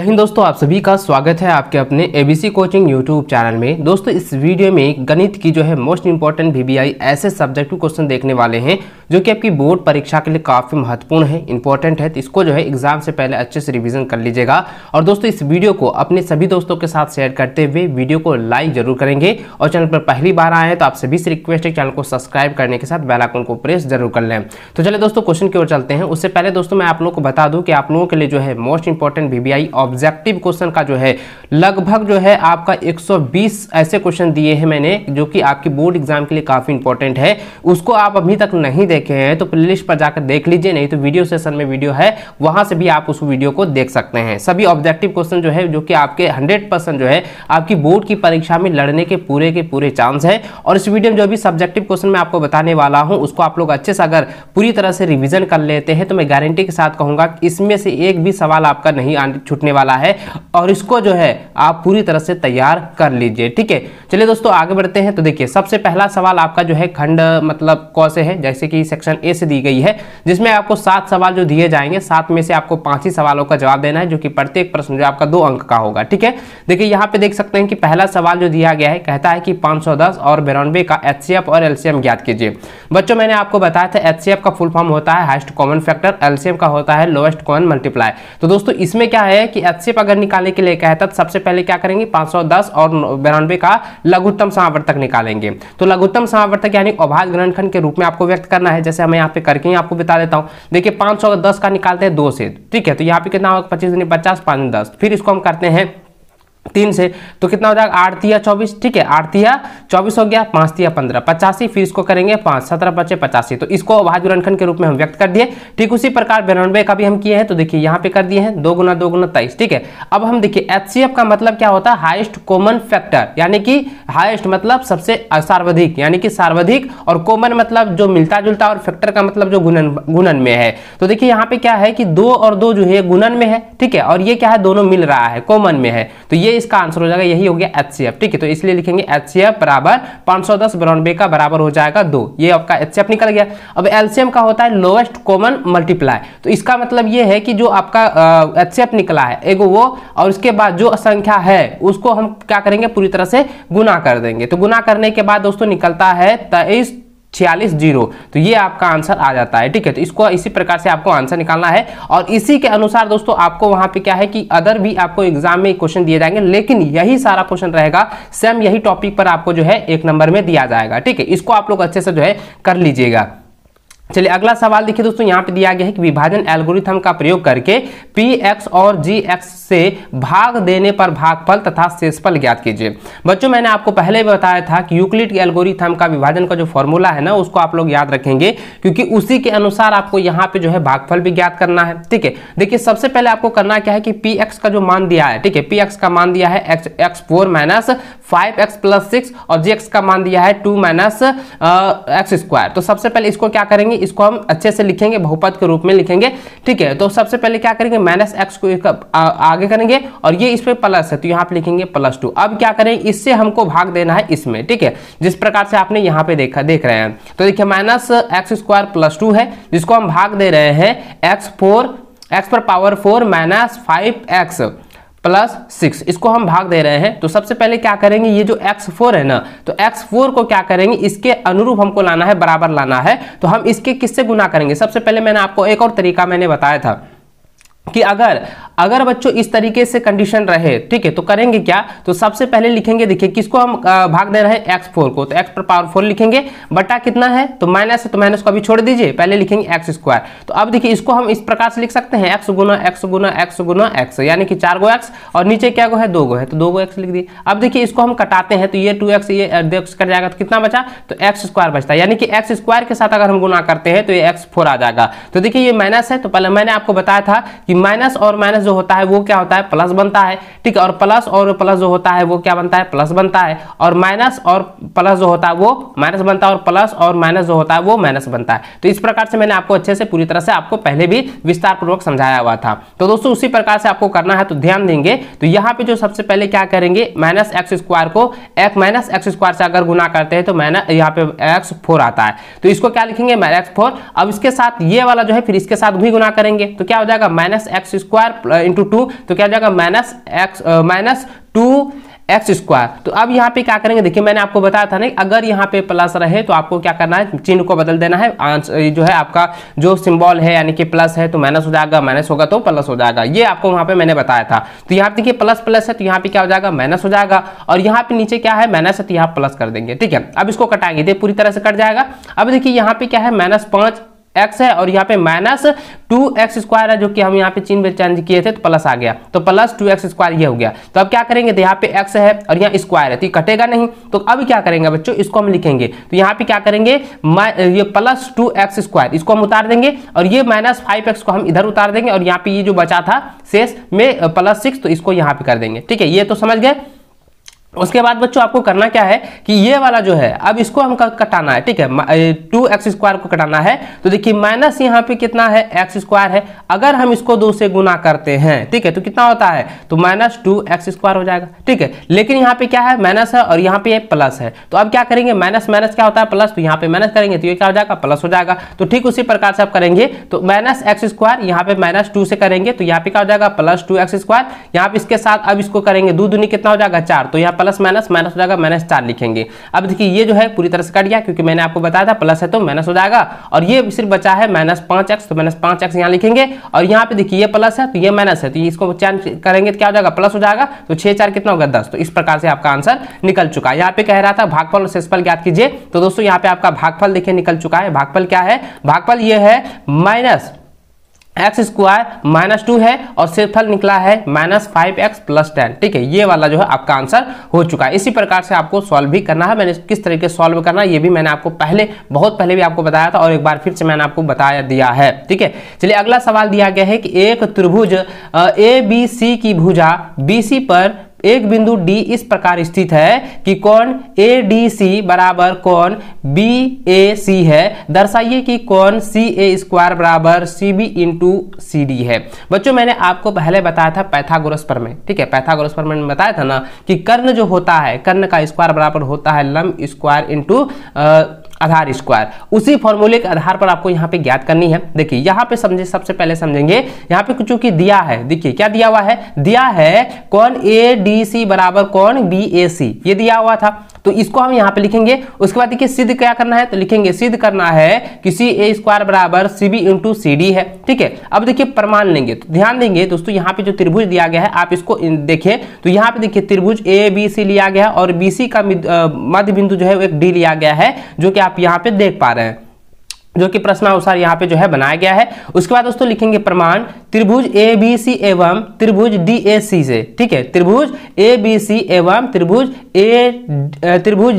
हिंद दोस्तों, आप सभी का स्वागत है आपके अपने एबीसी कोचिंग यूट्यूब चैनल में। दोस्तों, इस वीडियो में गणित की जो है मोस्ट इंपॉर्टेंट वीबीआई ऐसे सब्जेक्टिव क्वेश्चन देखने वाले हैं जो कि आपकी बोर्ड परीक्षा के लिए काफ़ी महत्वपूर्ण है, इंपॉर्टेंट है। तो इसको जो है एग्जाम से पहले अच्छे से रिवीजन कर लीजिएगा। और दोस्तों, इस वीडियो को अपने सभी दोस्तों के साथ शेयर करते हुए वीडियो को लाइक जरूर करेंगे। और चैनल पर पहली बार आए हैं तो आप सभी से रिक्वेस्ट है चैनल को सब्सक्राइब करने के साथ बेल आइकन को प्रेस जरूर कर लें। तो चलिए दोस्तों, क्वेश्चन की ओर चलते हैं। उससे पहले दोस्तों मैं आप लोगों को बता दूं कि आप लोगों के लिए जो है most important VBI objective question का जो है लगभग जो है आपका 120 ऐसे क्वेश्चन दिए हैं मैंने, जो कि आपकी बोर्ड एग्जाम के लिए काफी इंपॉर्टेंट है। उसको आप अभी तक नहीं देखे हैं तो प्लेलिस्ट पर जाकर देख लीजिए, नहीं तो वीडियो सेशन में वीडियो है, वहां से भी आप उस वीडियो को देख सकते हैं। सभी ऑब्जेक्टिव क्वेश्चन जो है जो कि आपके 100% जो है आपकी बोर्ड की परीक्षा में लड़ने के पूरे चांस है। और इस वीडियो में जो भी सब्जेक्टिव क्वेश्चन मैं आपको बताने वाला हूं उसको आप लोग अच्छे से अगर पूरी तरह से रिवीजन कर लेते हैं तो मैं गारंटी के साथ कहूंगा इसमें से एक भी सवाल आपका नहीं छूटने वाला है। और इसको जो है आप पूरी तरह से तैयार कर लीजिए, ठीक है। चलिए दोस्तों आगे बढ़ते हैं। तो देखिए, सबसे पहला सवाल आपका जो है खंड मतलब क से है, जैसे कि सेक्शन ए से दी गई है, जिसमें आपको 7 सवाल जो दिए जाएंगे, 7 में से आपको 5 ही सवालों का जवाब देना है, जो कि प्रत्येक प्रश्न जो आपका 2 अंक का होगा, ठीक है। देखिए यहाँ पे देख सकते हैं कि पहला सवाल जो दिया गया है कहता है कि 510 और 92 का एचसीएफ और एलसीएम ज्ञात कीजिए। बच्चों, मैंने आपको बताया था एचसीएफ का फुल फॉर्म होता है हाईएस्ट कॉमन फैक्टर, एलसीएम का होता है लोएस्ट कॉमन मल्टीप्लाई। तो दोस्तों इसमें क्या है कि एचसीएफ अगर निकालने के लिए कहता है सबसे पहले क्या करेंगे, 510 और 92 का लघुत्तम समावर्तक निकालेंगे। तो लघुत्तम समावर्तक यानी अभाज्य गुणनखंड के रूप में आपको व्यक्त करना है। जैसे मैं यहाँ पे करके आपको बता देता हूँ। देखिए 510 का निकालते हैं 2 से, ठीक है। तो यहाँ पे कितना होगा, 25 दूनी 50, 5 10। फिर इसको हम करते हैं 3 से, तो कितना हो जाएगा, 8 तिया 24, ठीक है। 8 तिया 24 हो गया, 5 तिया 15, 85। फिर इसको करेंगे 5, 17 बचे 85। तो इसको अभाज्य गुणनखंड के रूप में हम व्यक्त कर दिए। ठीक उसी प्रकार 92 का भी हम किए हैं। तो देखिए यहाँ पे कर दिए हैं 2 गुना 2 गुना 23, ठीक है। अब हम देखिए एचसीएफ का मतलब क्या होता है, हाईएस्ट कॉमन फैक्टर, यानी कि हाईएस्ट मतलब सबसे सर्वाधिक, यानी कि सर्वाधिक, और कॉमन मतलब जो मिलता जुलता, और फैक्टर का मतलब जो गुणन में है। तो देखिए यहाँ पे क्या है कि 2 और 2 जो है गुणन में है, ठीक है, और ये क्या है, दोनों मिल रहा है, कॉमन में है। तो ये इसका आंसर हो जाएगा, यही हो गया एचसीएफ, ठीक है। तो इसलिए लिखेंगे एचसीएफ बराबर 510 92 का बराबर हो जाएगा 2। ये आपका एचसीएफ निकल गया। अब एलसीएम का होता है लोएस्ट कॉमन मल्टीप्लाई। तो इसका मतलब ये है कि जो आपका एचसीएफ निकला है एगो वो, और उसके बाद जो संख्या है उसको हम क्या करेंगे, पूरी तरह से गुना कर देंगे। तो गुना करने के बाद दोस्तों निकलता है 23 46 0। तो ये आपका आंसर आ जाता है, ठीक है। तो इसको इसी प्रकार से आपको आंसर निकालना है। और इसी के अनुसार दोस्तों आपको वहां पे क्या है कि अदर भी आपको एग्जाम में क्वेश्चन दिए जाएंगे, लेकिन यही सारा क्वेश्चन रहेगा, सेम यही टॉपिक पर आपको जो है 1 नंबर में दिया जाएगा, ठीक है। इसको आप लोग अच्छे से जो है कर लीजिएगा। चलिए अगला सवाल देखिए दोस्तों, यहाँ पे दिया गया है कि विभाजन एल्गोरिथम का प्रयोग करके px और gx से भाग देने पर भागफल तथा शेषफल ज्ञात कीजिए। बच्चों, मैंने आपको पहले बताया था कि यूक्लिड के एल्गोरिथम का विभाजन का जो फॉर्मूला है ना, उसको आप लोग याद रखेंगे, क्योंकि उसी के अनुसार आपको यहाँ पे जो है भागफल भी ज्ञात करना है, ठीक है। देखिए सबसे पहले आपको करना क्या है कि px का जो मान दिया है, ठीक है, px का मान दिया है x4 माइनस 5x प्लस 6, और gx का मान दिया है 2 माइनस x स्क्वायर। तो सबसे पहले इसको क्या करेंगे, इसको हम अच्छे से लिखेंगे, बहुपद के रूप में लिखेंगे, ठीक है। तो सबसे पहले क्या करेंगे, माइनस एक्स को आगे करेंगे, और ये इस पे प्लस है तो यहाँ पे लिखेंगे +2। अब क्या करें, इससे हमको भाग देना है इसमें, ठीक है, जिस प्रकार से आपने यहाँ पे देख रहे हैं। तो देखिए माइनस एक्स स्क्वायर +2 है, जिसको हम भाग दे रहे हैं x पर पावर 4 माइनस 5x प्लस 6, इसको हम भाग दे रहे हैं। तो सबसे पहले क्या करेंगे, ये जो x4 है ना, तो x4 को क्या करेंगे, इसके अनुरूप हमको लाना है, बराबर लाना है। तो हम इसके किससे गुना करेंगे, सबसे पहले मैंने आपको एक और तरीका मैंने बताया था कि अगर बच्चों इस तरीके से कंडीशन रहे, ठीक है, तो करेंगे क्या, तो सबसे पहले लिखेंगे, देखिए किसको हम भाग दे रहे हैं, x4 को, तो x पर पावर 4 लिखेंगे, बटा कितना है, तो माइनस है, तो माइनस को अभी छोड़ दीजिए, पहले लिखेंगे x स्क्वायर। तो अब देखिए इसको हम इस प्रकार से लिख सकते हैं, x गुना x गुना x गुना x, यानी कि 4 गो x, और नीचे क्या गो है, 2 गो है, तो 2 गो x लिख दिए। अब देखिए इसको हम कटाते हैं, तो ये 2x ये x कट जाएगा, तो कितना बचा, तो x स्क्वायर बचता है, यानी कि x स्क्वायर के साथ अगर हम गुना करते हैं तो ये x4 आ जाएगा। तो देखिए ये माइनस है, तो पहले मैंने आपको बताया था कि माइनस और माइनस जो होता है वो क्या होता है, प्लस बनता है, ठीक है। और प्लस जो होता है वो क्या बनता है, प्लस बनता है। और माइनस और प्लस जो होता है वो माइनस बनता है, और प्लस और माइनस जो होता है वो माइनस बनता है। तो इस प्रकार से मैंने आपको अच्छे से पूरी तरह से आपको पहले भी विस्तार पूर्वक समझाया हुआ था। तो दोस्तों उसी प्रकार से आपको करना है, तो ध्यान देंगे। तो यहाँ पे जो सबसे पहले क्या करेंगे, माइनस एक्स स्क्वायर को माइनस एक्स स्क्वायर से अगर गुना करते हैं तो माइनस यहाँ पे x4 आता है, तो इसको क्या लिखेंगे, x4। अब इसके साथ ये वाला जो है फिर इसके साथ भी गुना करेंगे, तो क्या हो जाएगा, माइनस एक्स स्क्वायर इंटू 2, तो क्या हो जाएगा माइनस 2x²। तो अब यहाँ पे क्या करेंगे, देखिए मैंने आपको बताया था ना, अगर यहाँ पे प्लस रहे तो आपको क्या करना है, चिन्ह को बदल देना है। आंसर जो है आपका जो सिंबल है यानी कि प्लस है तो माइनस हो जाएगा, माइनस होगा तो प्लस हो जाएगा, ये आपको वहाँ पे मैंने बताया था। तो यहाँ पे देखिए प्लस प्लस है तो यहाँ पे क्या हो जाएगा, माइनस हो जाएगा, और यहाँ पे नीचे क्या है, माइनस है तो यहाँ प्लस कर देंगे। ठीक है, अब इसको कटाएंगे, देखिए पूरी तरह से कट जाएगा। अब देखिए यहाँ पे क्या है, -5x है और यहाँ पे -2x² है, जो कि हम यहाँ पे चिन्ह चेंज किए थे तो प्लस आ गया, तो +2x² ये हो गया। तो अब क्या करेंगे, तो यहाँ पे x है और यहाँ स्क्वायर है तो ये कटेगा नहीं, तो अब क्या करेंगे बच्चों, इसको हम लिखेंगे। तो यहाँ पे क्या करेंगे, ये +2x² इसको हम उतार देंगे और ये -5x को हम इधर उतार देंगे, और यहाँ पे ये जो बचा था शेष में +6 तो इसको यहाँ पे कर देंगे। ठीक है, ये तो समझ गए। उसके बाद बच्चों आपको करना क्या है कि ये वाला जो है अब इसको हम कटाना है। ठीक है, 2x² को कटाना है, तो देखिए माइनस यहाँ पे कितना है, x² है, अगर हम इसको 2 से गुना करते हैं, ठीक है, तो कितना होता है, तो -2x² हो जाएगा। ठीक है, लेकिन यहाँ पे क्या है, माइनस है और यहाँ पे प्लस है, तो अब क्या करेंगे, माइनस माइनस क्या होता है प्लस, तो यहाँ पे माइनस करेंगे तो ये क्या हो जाएगा, प्लस हो जाएगा। तो ठीक उसी प्रकार से आप करेंगे, तो -x² यहाँ पे -2 से करेंगे तो यहाँ पे क्या हो जाएगा, +2x²। यहाँ पे इसके साथ अब इसको करेंगे, 2 दूनी कितना हो जाएगा, 4, तो यहाँ प्लस माइनस माइनस हो जाएगा, -4 लिखेंगे। अब देखिए ये जो है पूरी तरह से कट गया, क्योंकि मैंने आपको बताया था प्लस है तो माइनस हो जाएगा, और ये सिर्फ बचा है -5x, तो -5x यहाँ लिखेंगे, और यहाँ पे देखिए ये प्लस है तो ये माइनस है, तो इसको चेंज करेंगे तो क्या हो जाएगा, प्लस हो जाएगा, तो 6 4 कितना होगा, 10। तो इस प्रकार से आपका आंसर निकल चुका है। यहाँ पे कह रहा था भागफल और शेषफल ज्ञात कीजिए, तो दोस्तों यहाँ पे आपका भागफल देखिए निकल चुका है। भागफल क्या है, भागफल ये है -x² -2 है, और शेषफल निकला है -5x + 10। ठीक है, ये वाला जो है आपका आंसर हो चुका है। इसी प्रकार से आपको सॉल्व भी करना है। मैंने किस तरीके से सॉल्व करना है ये भी मैंने आपको बहुत पहले भी आपको बताया था, और एक बार फिर से मैंने आपको बताया दिया है। ठीक है, चलिए अगला सवाल दिया गया है कि एक त्रिभुज ABC की भुजा BC पर एक बिंदु D इस प्रकार स्थित है कि कोण ADC बराबर कोण BAC है। दर्शाइए कि कोण CA² बराबर CB × CD है। बच्चों मैंने आपको पहले बताया था पाइथागोरस प्रमेय। ठीक है, पाइथागोरस प्रमेय में बताया था ना कि कर्ण जो होता है, कर्ण का स्क्वायर बराबर होता है लंब स्क्वायर × आधार स्क्वायर। उसी फॉर्मूले के आधार पर आपको यहाँ पे ज्ञात करनी है। देखिए यहाँ पे समझे, सबसे पहले समझेंगे यहाँ पे कुछ की दिया है। देखिए क्या दिया हुआ है, दिया है कोण ADC बराबर कोण BAC, ये दिया हुआ था, तो इसको हम यहाँ पे लिखेंगे। उसके बाद देखिए सिद्ध क्या करना है, तो लिखेंगे सिद्ध करना है कि CA² बराबर CB × CD है। ठीक है, अब देखिए प्रमाण लेंगे, तो ध्यान देंगे दोस्तों, यहाँ पे जो त्रिभुज दिया गया है आप इसको देखिए, तो यहाँ पे देखिए त्रिभुज ABC लिया गया है और BC का मध्य बिंदु जो है वो एक D लिया गया है, जो कि आप यहाँ पे देख पा रहे हैं, जो कि प्रश्नानुसार यहाँ पे जो है बनाया गया है। उसके बाद दोस्तों लिखेंगे प्रमाण त्रिभुज ABC एवं त्रिभुज DAC से। ठीक है, त्रिभुज ABC एवं त्रिभुज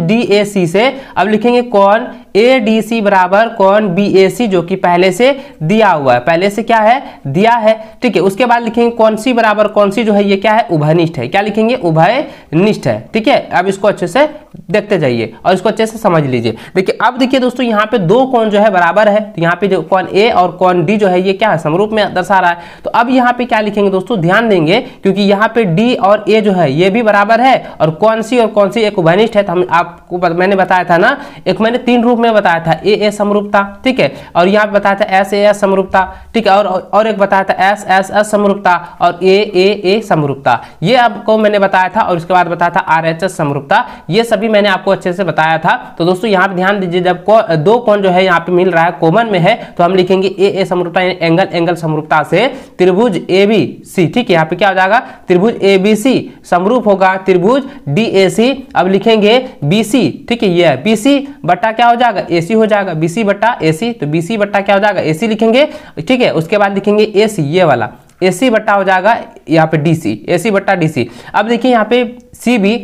DAC से। अब लिखेंगे कोण ADC बराबर कोण BAC, जो कि पहले से दिया हुआ है, पहले से क्या है, दिया है। ठीक है, उसके बाद लिखेंगे कोण C बराबर कोण C जो है ये क्या है, उभयनिष्ठ है। क्या लिखेंगे, उभयनिष्ठ है। ठीक है, अब इसको अच्छे से देखते जाइए और इसको अच्छे से समझ लीजिए। देखिए अब देखिए दोस्तों, यहाँ पे 2 कोण जो है बराबर है, तो यहाँ पे जो कोण A और कोण D जो है ये क्या है, समरूप में दर्शा रहा है। तो अब यहाँ पे क्या लिखेंगे दोस्तों, ध्यान देंगे, क्योंकि यहाँ पे D और A जो है ये भी बराबर है, और कोण C और कोण C एक उभयनिष्ठ है। तो हम आपको मैंने बताया था ना, एक मैंने 3 रूप में बताया था, AA समरूपता, ठीक है, और यहाँ पे बताया था SAS समरूपता, ठीक है, और एक बताया था SSS समरूपता और AAA समरूपता, ये आपको मैंने बताया था। और उसके बाद बताया था RHS समरूपता, ये सभी मैंने आपको अच्छे से बताया था। तो दोस्तों यहाँ पे ध्यान दीजिए, जब 2 कोण जो है यहाँ पे मिल रहा है, कॉमन में है, तो हम लिखेंगे AA समरूपता, एंगल समरूपता से त्रिभुज ABC। ठीक है, यहाँ पे क्या हो जाएगा, त्रिभुज ABC समरूप होगा त्रिभुज DAC। अब लिखेंगे BC, ठीक है, ये BC बट्टा क्या हो जाएगा, AC हो जाएगा, BC बट्टा AC, तो BC बट्टा क्या हो जाएगा, AC लिखेंगे। ठीक है, उसके बाद लिखेंगे AC, ये वाला AC बट्टा हो जाएगा यहाँ पे DC, AC बट्टा DC। अब देखिए यहाँ पे CB,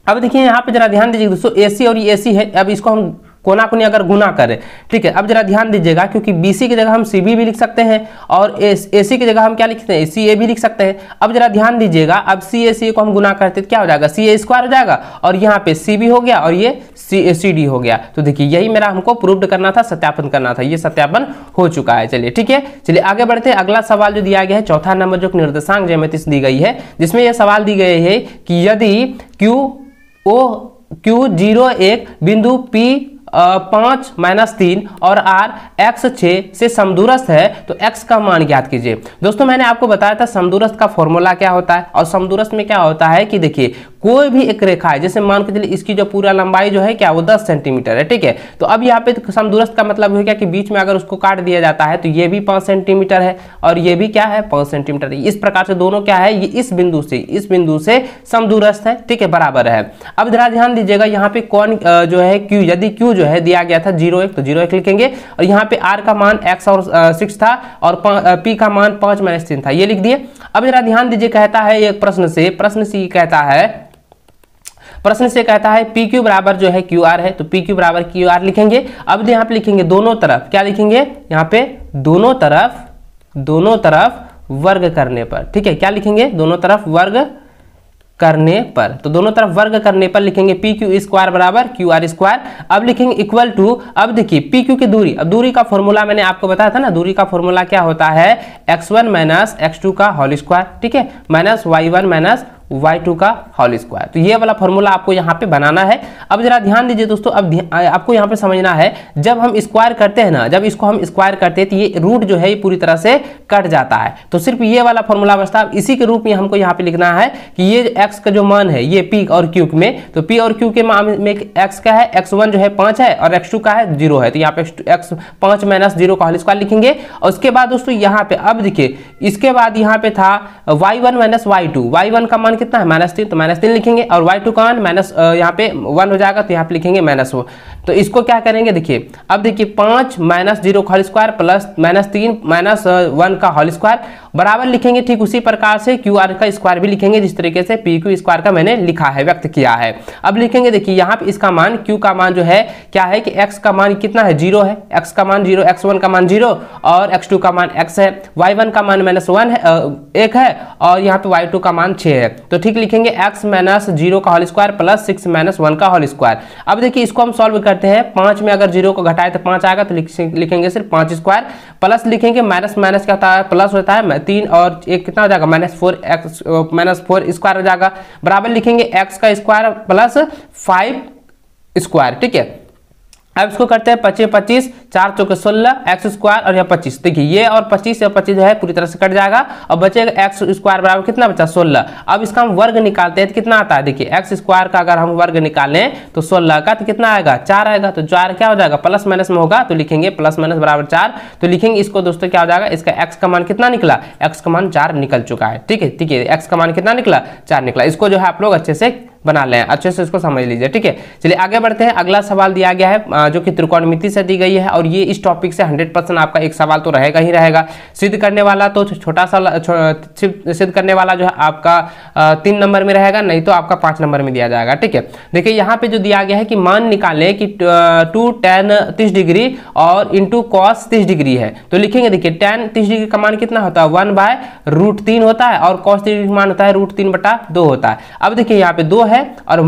अब देखिए यहाँ पे जरा ध्यान दीजिए दोस्तों, AC और ये AC है, अब इसको हम कोना कोनी अगर गुना करें, ठीक है, अब जरा ध्यान दीजिएगा, क्योंकि BC की जगह हम CB भी लिख सकते हैं और AC की जगह हम क्या लिखते हैं, CA भी लिख सकते हैं। अब जरा ध्यान दीजिएगा, अब CA को हम गुना करते तो क्या हो जाएगा, CA² हो जाएगा, और यहाँ पे CB हो गया और ये CD हो गया। तो देखिए यही मेरा हमको प्रूव्ड करना था, सत्यापन करना था, ये सत्यापन हो चुका है। चलिए ठीक है, चलिए आगे बढ़ते हैं। अगला सवाल जो दिया गया है, चौथा नंबर, जो निर्देशांक ज्यामिति दी गई है, जिसमें यह सवाल दी गई है कि यदि Q01 बिंदु P 5 - 3 और r x 6 से समदूरस्थ है तो x का मान ज्ञात कीजिए। दोस्तों मैंने आपको बताया था समदूरस्थ का फॉर्मूला क्या होता है, और समदूरस्थ में क्या होता है कि देखिए कोई भी एक रेखा है, जैसे मान के चलिए इसकी जो पूरा लंबाई जो है क्या वो 10 सेंटीमीटर है, ठीक है। तो अब यहाँ पे समदूरस्थ का मतलब हो गया कि बीच में अगर उसको काट दिया जाता है तो ये भी 5 सेंटीमीटर है और ये भी क्या है 5 सेंटीमीटर है। इस प्रकार से दोनों क्या है, ये इस बिंदु से समदूरस्थ है, ठीक है, बराबर है। अब जरा ध्यान दीजिएगा यहाँ पे कौन जो है q, यदि q जो है दिया गया था 0,1 तो 0,1 लिखेंगे, और यहाँ पे r का मान x और 6 था और p का मान 5 - 3 था, ये लिख दिए। अब जरा ध्यान दीजिए, कहता है एक प्रश्न से कहता है PQ बराबर जो है QR है, तो PQ बराबर QR लिखेंगे। अब यहाँ पे लिखेंगे दोनों तरफ, क्या लिखेंगे यहाँ पे दोनों तरफ वर्ग करने पर, ठीक है, क्या लिखेंगे दोनों तरफ वर्ग करने पर, तो दोनों तरफ वर्ग करने पर लिखेंगे PQ स्क्वायर बराबर QR स्क्वायर। अब लिखेंगे इक्वल टू, अब देखिए PQ की दूरी, अब दूरी का फॉर्मूला मैंने आपको बताया था ना, दूरी का फॉर्मूला क्या होता है x1 - x2 का होल स्क्वायर, ठीक है, माइनस y1 - y2 का होल स्क्वायर। तो ये वाला फॉर्मूला आपको यहाँ पे बनाना है। अब जरा ध्यान दीजिए दोस्तों, अब आपको यहाँ पे समझना है, जब हम स्क्वायर करते हैं ना, जब इसको हम स्क्वायर करते हैं तो ये रूट जो है ये पूरी तरह से कट जाता है, तो सिर्फ ये वाला फॉर्मूला बचता है। इसी के रूप में हमको यहाँ पे लिखना है कि ये x का जो मान है ये p और q में, तो p और q के मान में x का है, x1 जो है 5 है और x2 का है 0 है, तो यहाँ पे x 5 - 0 का होल स्क्वायर लिखेंगे। और उसके बाद दोस्तों यहाँ पे अब देखिए, इसके बाद यहाँ पे था y1 - y2, y1 का मान कितना है -3, तो -3 लिखेंगे, और y2 का मान माइनस यहाँ पे 1 हो जाएगा, तो यहाँ पे लिखेंगे -1। तो इसको क्या करेंगे, देखिए अब देखिए 5 - 0 का होल स्क्वायर प्लस -3 - 1 का होल स्क्वायर बराबर लिखेंगे। ठीक उसी प्रकार से QR का स्क्वायर भी लिखेंगे, जिस तरीके से PQ स्क्वायर का मैंने लिखा है, व्यक्त किया है। अब लिखेंगे, देखिए यहाँ पे इसका मान Q का मान जो है क्या है कि x का मान कितना है 0 है, x का मान 0, x1 का मान 0 और x2 का मान x है, y1 का मान -1 है 1 है और यहाँ पे y2 का मान 6 है, तो ठीक लिखेंगे x - 0 का होल स्क्वायर प्लस 6 - 1 का होल स्क्वायर। अब देखिए इसको हम सॉल्व करते हैं, 5 में अगर 0 को घटाए तो 5 आएगा, तो लिखेंगे सिर्फ 5 स्क्वायर, प्लस लिखेंगे माइनस क्या होता है प्लस होता है, 3 और 1 कितना हो जाएगा -4 स्क्वायर हो जाएगा, बराबर लिखेंगे x का स्क्वायर प्लस 5 स्क्वायर, ठीक है। अब इसको करते हैं 25 25 4 चौके 16 x स्क्वायर और यहाँ 25, देखिए ये और 25 या 25 जो है पूरी तरह से कट जाएगा और बचेगा x स्क्वायर बराबर कितना बचा 16। अब इसका हम वर्ग निकालते हैं तो कितना आता है, देखिए x स्क्वायर का अगर हम वर्ग निकालें तो 16 का तो कितना आएगा 4 आएगा, तो 4 क्या हो जाएगा प्लस माइनस में होगा, तो लिखेंगे प्लस माइनस बराबर 4, तो लिखेंगे इसको दोस्तों क्या हो जाएगा, इसका x का मान कितना निकला, x का मान 4 निकल चुका है, ठीक है, x का मान कितना निकला 4 निकला। इसको जो है आप लोग अच्छे से बना लें, अच्छे से इसको समझ लीजिए, ठीक है। चलिए आगे बढ़ते हैं, अगला सवाल दिया गया है जो कि त्रिकोणमिति से दी गई है और ये इस टॉपिक से 100% आपका एक सवाल तो रहेगा ही रहेगा। सिद्ध करने वाला तो छोटा सा सिद्ध करने वाला जो है आपका 3 नंबर में रहेगा, नहीं तो आपका 5 नंबर में दिया जाएगा, ठीक है। देखिए यहाँ पे जो दिया गया है कि मान निकालें कि 2 tan 30 डिग्री और इंटू कॉस 30 डिग्री है, तो लिखेंगे देखिए tan 30 डिग्री का मान कितना होता है 1/√3 होता है और cos 30 डिग्री का मान होता है √3/2 होता है। अब देखिए यहाँ पे 2 है और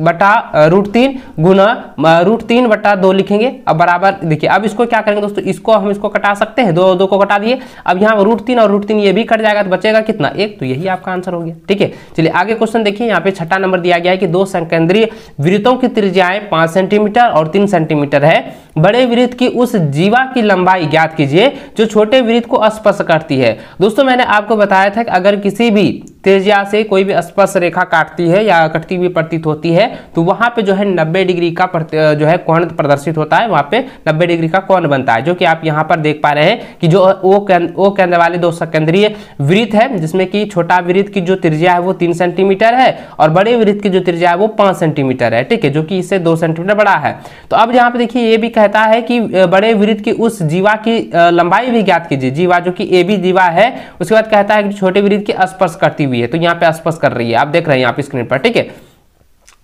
1/√3 गुना √3/2 लिखेंगे, अब बराबर देखिए अब इसको क्या करेंगे दोस्तों, इसको हम इसको कटा सकते हैं, 2 को कटा दिए, अब यहाँ √3 और √3 ये भी कट जाएगा तो बचेगा कितना 1, तो यही आपका आंसर हो गया, ठीक है। चलिए आगे क्वेश्चन देखिए, यहाँ पे 6ठा नंबर दिया गया है कि 2 संकेंद्रीय वृत्तों की त्रिज्याएं 5 सेंटीमीटर और 3 सेंटीमीटर है, बड़े वृत्त की उस जीवा की लंबाई ज्ञात कीजिए जो छोटे वृत्त को स्पर्श करती है। दोस्तों मैंने आपको बताया था कि अगर किसी भी त्रिज्या से कोई भी स्पर्श रेखा काटती है या कटती हुई प्रतीत होती है तो वहां पे जो है 90 डिग्री का जो है कोण प्रदर्शित होता है, वहां पे 90 डिग्री का कोण बनता है, जो कि आप यहां पर देख पा रहे हैं कि जो ओ केंद्र वाले 2 संकेंद्रीय वृत्त है, जिसमें कि छोटा वृत्त की जो त्रिज्या है वो 3 सेंटीमीटर है और बड़े वृत्त की जो त्रिज्या है वो 5 सेंटीमीटर है, ठीक है, जो कि इससे 2 सेंटीमीटर बड़ा है। तो अब यहाँ पे देखिए ये भी कहता है कि बड़े वृत्त की उस जीवा की लंबाई भी ज्ञात कीजिए, जीवा जो कि AB जीवा है, उसके बाद कहता है कि छोटे वृत्त की स्पर्श करती हुई है, तो यहाँ पे स्पर्श कर रही है, आप देख रहे हैं यहाँ पे स्क्रीन पर, ठीक है।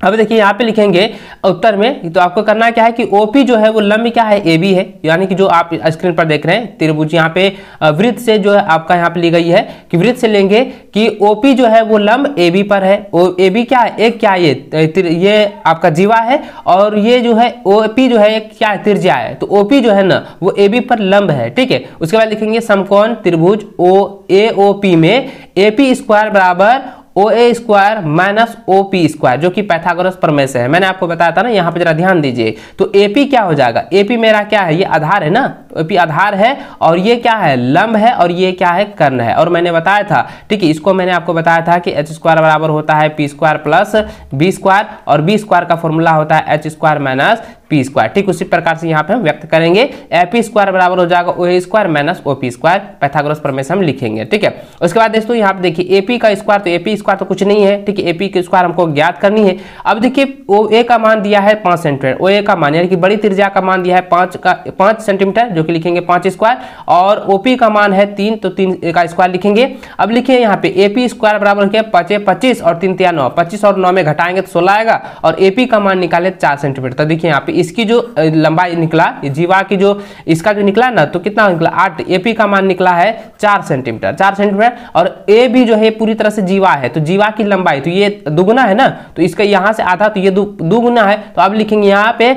अब देखिए यहाँ पे लिखेंगे उत्तर में, तो आपको करना क्या है कि OP जो है वो लंब क्या है AB है, यानी कि जो आप स्क्रीन पर देख रहे हैं त्रिभुज, यहाँ पे वृत्त से जो है आपका यहाँ पे ली गई है कि वृत्त से लेंगे कि OP जो है वो लंब AB पर है, AB क्या है एक क्या ये आपका जीवा है और ये जो है OP जो है एक क्या है त्रिज्या है, तो OP जो है ना वो AB पर लंब है, ठीक है। उसके बाद लिखेंगे समकोण त्रिभुज AOP में AP स्क्वायर बराबर O A square minus O P square, जो कि पाइथागोरस प्रमेय से है, मैंने आपको बताया था ना, यहाँ पे जरा ध्यान दीजिए। तो एपी क्या हो जाएगा, एपी मेरा क्या है, ये आधार है ना, एपी आधार है और ये क्या है, लंब है, और ये क्या है, कर्ण है। और मैंने बताया था, ठीक है, इसको मैंने आपको बताया था कि एच स्क्वायर बराबर होता है P square plus B square, और बी स्क्वायर का फॉर्मूला होता है H square minus P square. ठीक उसी प्रकार से यहाँ पे हम व्यक्त करेंगे, एपी स्क्वायर बराबर हो जाएगा O A square minus O P square, Pythagoras प्रमेय से हम लिखेंगे। ठीक है, उसके बाद दोस्तों यहाँ पे देखिए एपी का स्क्वायर, तो एपी स्क्वायर तो कुछ नहीं है, ठीक है, एपी की स्क्वायर हमको ज्ञात करनी है। अब देखिए ओ ए का मान दिया है 5 सेंटीमीटर, ओ ए का मान यानी कि बड़ी त्रिज्या का मान दिया है 5 सेंटीमीटर, जो कि लिखेंगे 5 स्क्वायर, और ओपी का मान है 3, तो 3 का स्क्वायर लिखेंगे। अब लिखिए यहाँ पे एपी स्क्वायर बराबर क्या, 25 और 3 3 9, 25 और 9 में घटाएंगे तो 16 आएगा, और एपी का मान निकाले 4 सेंटीमीटर। तो देखिए यहाँ पे इसकी जो लंबाई निकला, जीवा की जो इसका जो निकला ना, तो कितना निकला 8, एपी का मान निकला है 4 सेंटीमीटर, 4 सेंटीमीटर, और ए भी जो है पूरी तरह से जीवा है, तो जीवा की लंबाई तो ये दुगुना है ना, तो इसका यहाँ से आधा, तो ये दुगुना है, तो अब लिखेंगे यहाँ पे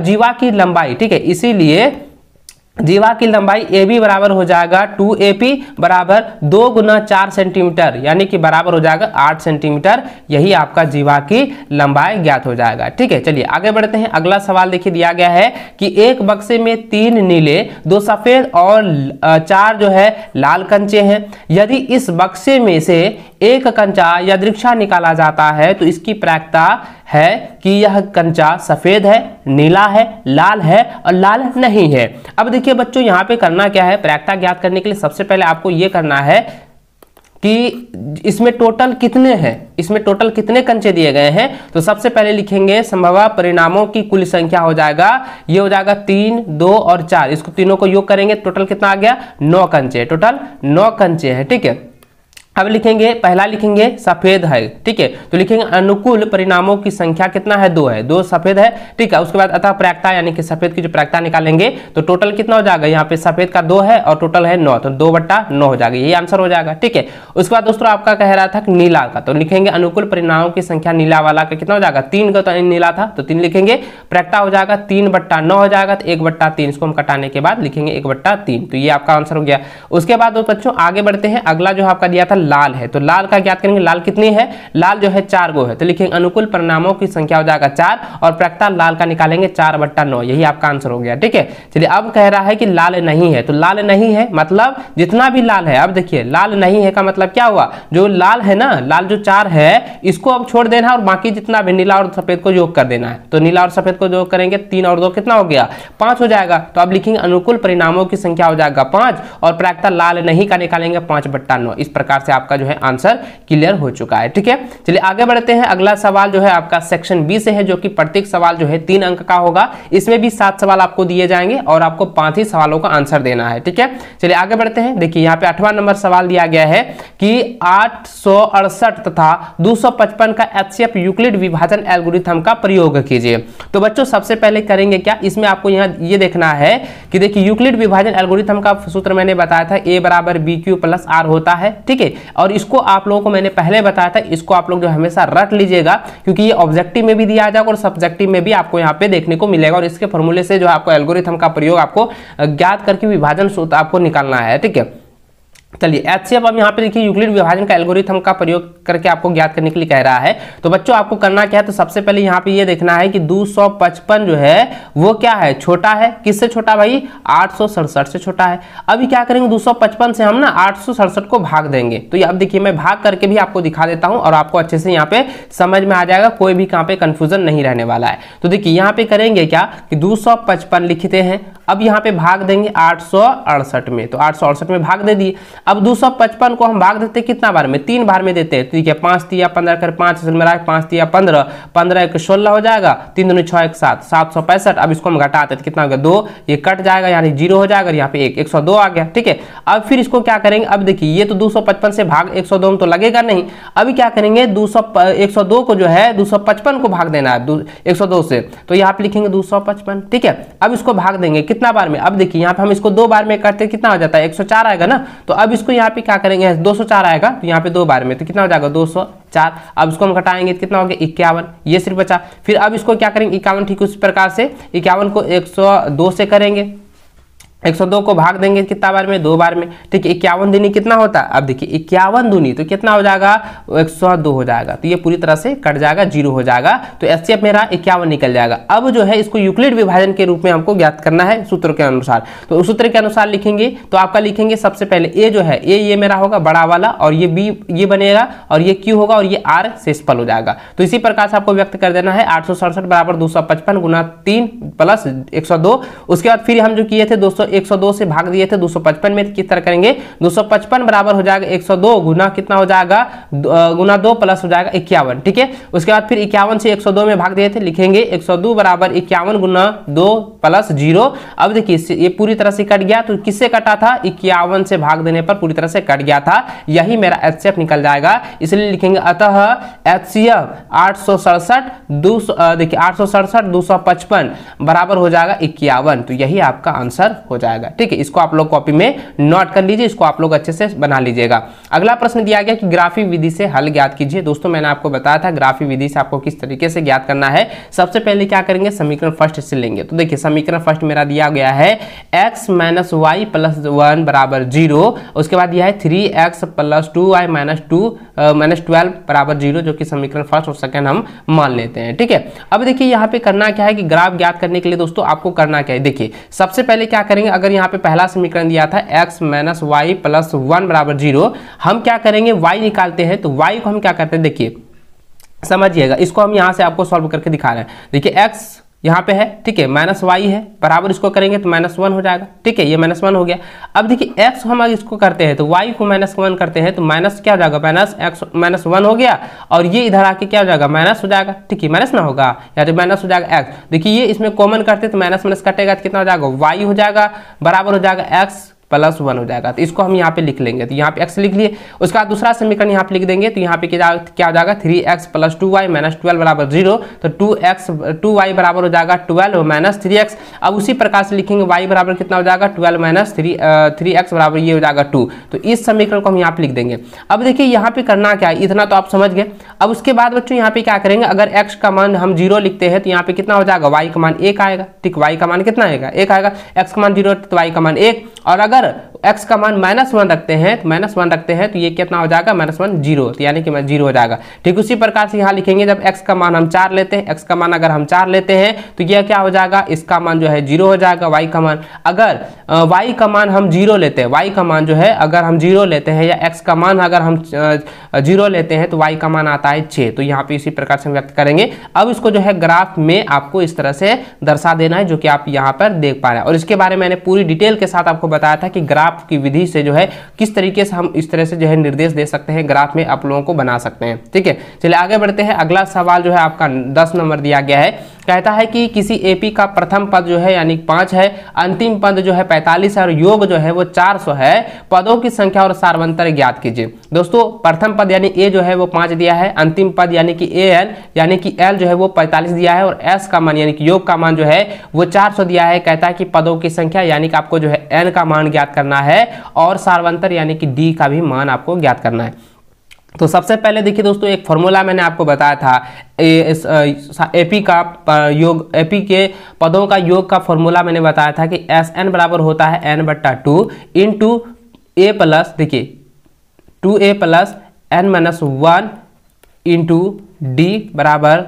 जीवा की लंबाई, ठीक है, इसीलिए जीवा की लंबाई ए बी बराबर हो जाएगा 2AP बराबर 2 गुना 4 सेंटीमीटर, यानी कि बराबर हो जाएगा 8 सेंटीमीटर। यही आपका जीवा की लंबाई ज्ञात हो जाएगा। ठीक है, चलिए आगे बढ़ते हैं। अगला सवाल देखिए दिया गया है कि एक बक्से में 3 नीले, 2 सफेद और 4 जो है लाल कंचे हैं। यदि इस बक्से में से एक कंचा यादृच्छा निकाला जाता है तो इसकी प्रायिकता है कि यह कंचा सफेद है, नीला है, लाल है और लाल नहीं है। अब देखिए बच्चों यहाँ पे करना क्या है, प्रायिकता ज्ञात करने के लिए सबसे पहले आपको ये करना है कि इसमें टोटल कितने हैं, इसमें टोटल कितने कंचे दिए गए हैं। तो सबसे पहले लिखेंगे संभव परिणामों की कुल संख्या हो जाएगा, ये हो जाएगा 3, 2 और 4, इसको तीनों को योग करेंगे टोटल कितना आ गया, 9 कंचे, टोटल 9 कंचे हैं। ठीक है, अब लिखेंगे, पहला लिखेंगे सफेद है, ठीक है, तो लिखेंगे अनुकूल परिणामों की संख्या कितना है, 2 है, 2 सफेद है। ठीक है, उसके बाद अतः प्रायिकता यानी कि सफेद की जो प्रायिकता निकालेंगे तो टोटल कितना हो जाएगा, यहाँ पे सफेद का 2 है और टोटल है 9, तो 2/9 हो जाएगा, यही आंसर हो जाएगा। ठीक है, उसके बाद दोस्तों आपका कह रहा था नीला का, तो लिखेंगे अनुकूल परिणामों की संख्या नीला वाला का कितना हो जाएगा, 3 का, तो नीला था तो 3 लिखेंगे, प्रायिकता हो जाएगा 3/9 हो जाएगा, तो 1/3 इसको हम कटाने के बाद लिखेंगे 1/3, तो ये आपका आंसर हो गया। उसके बाद बच्चों आगे बढ़ते हैं, अगला जो आपका दिया था लाल है, तो लाल का ज्ञात करेंगे, लाल कितनी है, लाल जो है 4 गो है, तो लिखेंगे अनुकूल परिणामों की संख्या हो जाएगा 4 और प्रायिकता लाल का निकालेंगे 4/9, यही आपका आंसर हो गया। ठीक है, चलिए अब कह रहा है कि लाल नहीं है, तो लाल नहीं है मतलब जितना भी लाल है, अब देखिए लाल नहीं है का मतलब क्या हुआ, जो लाल है ना, लाल जो 4 है इसको अब छोड़ देना है और बाकी जितना भी नीला और सफेद को योग कर देना है। तो नीला और सफेद को योग करेंगे, 3 और 2 कितना हो गया, 5 हो जाएगा। तो अब लिखेंगे अनुकूल परिणामों की संख्या हो जाएगा 5 और प्रायिकता लाल नहीं का निकालेंगे 5/9। इस प्रकार से आपका जो है आंसर क्लियर हो चुका है। ठीक है, चलिए आगे बढ़ते हैं। अगला सवाल जो है आपका सेक्शन बी से है, जो कि प्रत्येक सवाल जो है 3 अंक का होगा। इसमें भी 7 सवाल आपको दिए जाएंगे और आपको 5 ही सवालों का आंसर देना है। ठीक है, चलिए आगे बढ़ते हैं। देखिए यहाँ पे 8वां नंबर सवाल दिया गया है कि 868 तथा 255 का एचसीएफ यूक्लिड विभाजन एल्गोरिथम का प्रयोग कीजिए। तो बच्चों सबसे पहले करेंगे क्या, इसमें आपको यहाँ ये देखना है कि देखिए यूक्लिड विभाजन एल्गोरिथम का सूत्र मैंने बताया था, a बराबर BQ + R होता है। ठीक है, और इसको आप लोगों को मैंने पहले बताया था, इसको आप लोग जो हमेशा रट लीजिएगा क्योंकि ये ऑब्जेक्टिव में भी दिया जाएगा और सब्जेक्टिव में भी आपको यहाँ पे देखने को मिलेगा। और इसके फॉर्मूले से जो आपको एल्गोरिथम का प्रयोग आपको ज्ञात करके विभाजन सूत्र आपको निकालना है। ठीक है, चलिए एचसीएफ अब यहाँ पे देखिए यूक्लिड विभाजन का एल्गोरिथम का प्रयोग करके आपको ज्ञात करने के लिए कह रहा है। तो बच्चों आपको करना क्या है, तो सबसे पहले यहाँ पे ये देखना है कि 255 जो है वो क्या है, छोटा है, किससे छोटा भाई, 867 से छोटा है। अभी क्या करेंगे, 255 से हम ना 867 को भाग देंगे। तो ये अब देखिए मैं भाग करके भी आपको दिखा देता हूँ और आपको अच्छे से यहाँ पे समझ में आ जाएगा, कोई भी यहाँ पे कंफ्यूजन नहीं रहने वाला है। तो देखिए यहाँ पे करेंगे क्या कि 255 लिखते हैं, अब यहाँ पे भाग देंगे 868 में, तो 868 में भाग दे दिए। अब 255 को हम भाग देते कितना बार में, 3 बार में देते हैं। ठीक है, 5 तिया 15 कर 5 5 तिया 15, 15 1 16 हो जाएगा, 3 दूनी 6 1 7, 765। अब इसको हम घटाते हैं कितना हो गया, 2, ये कट जाएगा यानी 0 हो जाएगा, यहाँ पे 1, 102 आ गया। ठीक है, अब फिर इसको क्या करेंगे, अब देखिए ये तो 255 से भाग 102 में तो लगेगा नहीं। अभी क्या करेंगे, 102 को जो है 255 को भाग देना है 102 से, तो यहाँ पे लिखेंगे 255। ठीक है, अब इसको भाग देंगे कितना बार में, अब देखिए यहाँ पे हम इसको 2 बार में करते कितना हो जाता है, 104 आएगा ना। तो अब इसको यहाँ पे क्या करेंगे, 204 आएगा, तो यहाँ पे 2 बार में तो कितना हो जाएगा 204। अब इसको हम घटाएंगे तो कितना हो गया 51, ये सिर्फ बचा। फिर अब इसको क्या करेंगे 51, ठीक उस प्रकार से 51 को 102 से करेंगे 102 को भाग देंगे कितना बार में, 2 बार में, ठीक है। 51 दूनी कितना होता है, अब देखिए 51 दूनी तो कितना हो जाएगा, 102 हो जाएगा, तो ये पूरी तरह से कट जाएगा, 0 हो जाएगा, तो एचसीएफ मेरा 51 निकल जाएगा। अब जो है इसको यूक्लिड विभाजन के रूप में हमको ज्ञात करना है सूत्र के अनुसार, तो उस सूत्र के अनुसार लिखेंगे तो आपका लिखेंगे सबसे पहले ए जो है, ए ये मेरा होगा बड़ा वाला, और ये बी ये बनेगा, और ये क्यू होगा, और ये आर शेषफल हो जाएगा। तो इसी प्रकार से आपको व्यक्त कर देना है 867 बराबर 255 गुना 3 प्लस 102। उसके बाद फिर हम जो किए थे 102 से भाग दिए थे 255 में, किस तरह करेंगे, 255 बराबर हो जाएगा 102 गुना कितना हो जाएगा, गुना 2 प्लस हो जाएगा 51, ठीक है। उसके बाद फिर 51 से 102 में भाग दिए थे, लिखेंगे 102 बराबर 51 गुना 2 प्लस 0। अब देखिए ये पूरी तरह से कट गया, तो किससे कटा था, 51 से भाग देने पर पूरी तरह से कट गया था, यही मेरा एचसीएफ निकल जाएगा। इसलिए लिखेंगे अतः एचसीएफ 867 देखिए 867 255 बराबर हो जाएगा 51, तो यही आपका आंसर हो जाएगा, ठीक है। इसको आप लोग कॉपी में नोट कर लीजिए, इसको आप लोग अच्छे से बना लीजिएगा। अगला प्रश्न दिया गया कि ग्राफी विधि से हल ज्ञात कीजिए। दोस्तों मैंने आपको बताया था ग्राफी विधि से आपको किस तरीके से ज्ञात करना है। सबसे पहले क्या करेंगे, समीकरण फर्स्ट से लेंगे, तो देखिए समीकरण फर्स्ट मेरा दिया गया है x माइनस वाई प्लस 1 बराबर 0, उसके बाद यह है 3x प्लस 2y माइनस 12 बराबर 0, जो कि समीकरण फर्स्ट और सेकंड हम मान लेते हैं, ठीक है। अब देखिए यहाँ पे करना क्या है कि ग्राफ ज्ञात करने के लिए दोस्तों आपको करना क्या है, देखिए सबसे पहले क्या करेंगे, अगर यहाँ पे पहला समीकरण दिया था x माइनस वाई प्लस 1 बराबर 0, हम क्या करेंगे y निकालते हैं, तो y को हम क्या करते हैं, देखिए समझिएगा, इसको हम यहाँ से आपको सॉल्व करके दिखा रहे हैं। देखिए x यहाँ पे है, ठीक है, माइनस वाई है, बराबर इसको करेंगे तो -1 हो जाएगा, ठीक है, ये -1 हो गया। अब देखिए x हम इसको करते हैं तो y को -1 करते हैं तो माइनस क्या हो जाएगा, -1 हो गया, और ये इधर आके क्या हो जाएगा, माइनस हो जाएगा, ठीक है, माइनस ना होगा या तो माइनस हो जाएगा x। देखिए ये इसमें कॉमन करते हैं तो माइनस माइनस कटेगा तो कितना हो जाएगा, y हो जाएगा, बराबर हो जाएगा x प्लस 1 हो जाएगा, तो इसको हम यहाँ पे लिख लेंगे, तो यहाँ पे x लिख लिए। उसका दूसरा समीकरण यहाँ पे लिख देंगे, तो यहाँ पे क्या हो जाएगा, 3x प्लस 2y माइनस 12 बराबर 0, तो 2y बराबर हो जाएगा 12 माइनस 3x। अब उसी प्रकार से लिखेंगे y बराबर कितना हो जाएगा, 12 माइनस 3x बराबर ये हो जाएगा 2, तो इस समीकरण को हम यहाँ पे लिख देंगे। अब देखिए यहाँ पे करना क्या है, इतना तो आप समझ गए। अब उसके बाद बच्चों यहाँ पे क्या करेंगे, अगर x का मान हम 0 लिखते हैं तो यहाँ पे कितना हो जाएगा, y का मान 1 आएगा, ठीक, y का मान कितना आएगा, 1 आएगा, x का मान 0 तो y का मान 1, और अगर x का मान -1 रखते हैं तो -1 रखते हैं तो ये कितना हो जाएगा, -1 0, तो यानी कि 0 हो जाएगा। ठीक उसी प्रकार से यहाँ लिखेंगे जब x का मान हम 4 लेते हैं, x का मान अगर हम 4 लेते हैं तो ये क्या हो जाएगा, इसका मान जो है 0 हो जाएगा, y का मान अगर y का मान हम 0 लेते हैं, y का मान जो है अगर हम 0 लेते हैं, या x का मान अगर हम 0 लेते हैं तो y का मान आता है 6, तो यहाँ पे इसी प्रकार से व्यक्त करेंगे। अब इसको जो है ग्राफ में आपको इस तरह से दर्शा देना है, जो कि आप यहाँ पर देख पा रहे हैं, और इसके बारे में मैंने पूरी डिटेल के साथ आपको बताया था कि ग्राफ की विधि से जो है किस तरीके से हम इस तरह से जो है निर्देश दे सकते हैं, ग्राफ में आप लोगों को बना सकते हैं। ठीक है, चलिए आगे बढ़ते हैं। अगला सवाल जो है आपका 10 नंबर दिया गया है, कहता है कि किसी एपी का प्रथम पद जो है यानी 5 है, अंतिम पद जो है 45 है और योग जो है वो 400 है, पदों की संख्या और सार्वंतर ज्ञात कीजिए। दोस्तों प्रथम पद यानी ए जो है वो 5 दिया है, अंतिम पद यानी कि एन यानी कि एल जो है वो 45 दिया है, और एस का मान यानी कि योग का मान जो है वो 400 दिया है। कहता है कि पदों की संख्या यानी कि आपको जो है एन का मान ज्ञात करना है, और सार्वंतर यानी कि डी का भी मान आपको ज्ञात करना है। तो सबसे पहले देखिए दोस्तों, एक फॉर्मूला मैंने आपको बताया था, एपी का योग, एपी के पदों का योग का फॉर्मूला मैंने बताया था कि एस एन बराबर होता है n/2 इंटू ए प्लस, देखिए 2a plus n-1 into D बराबर,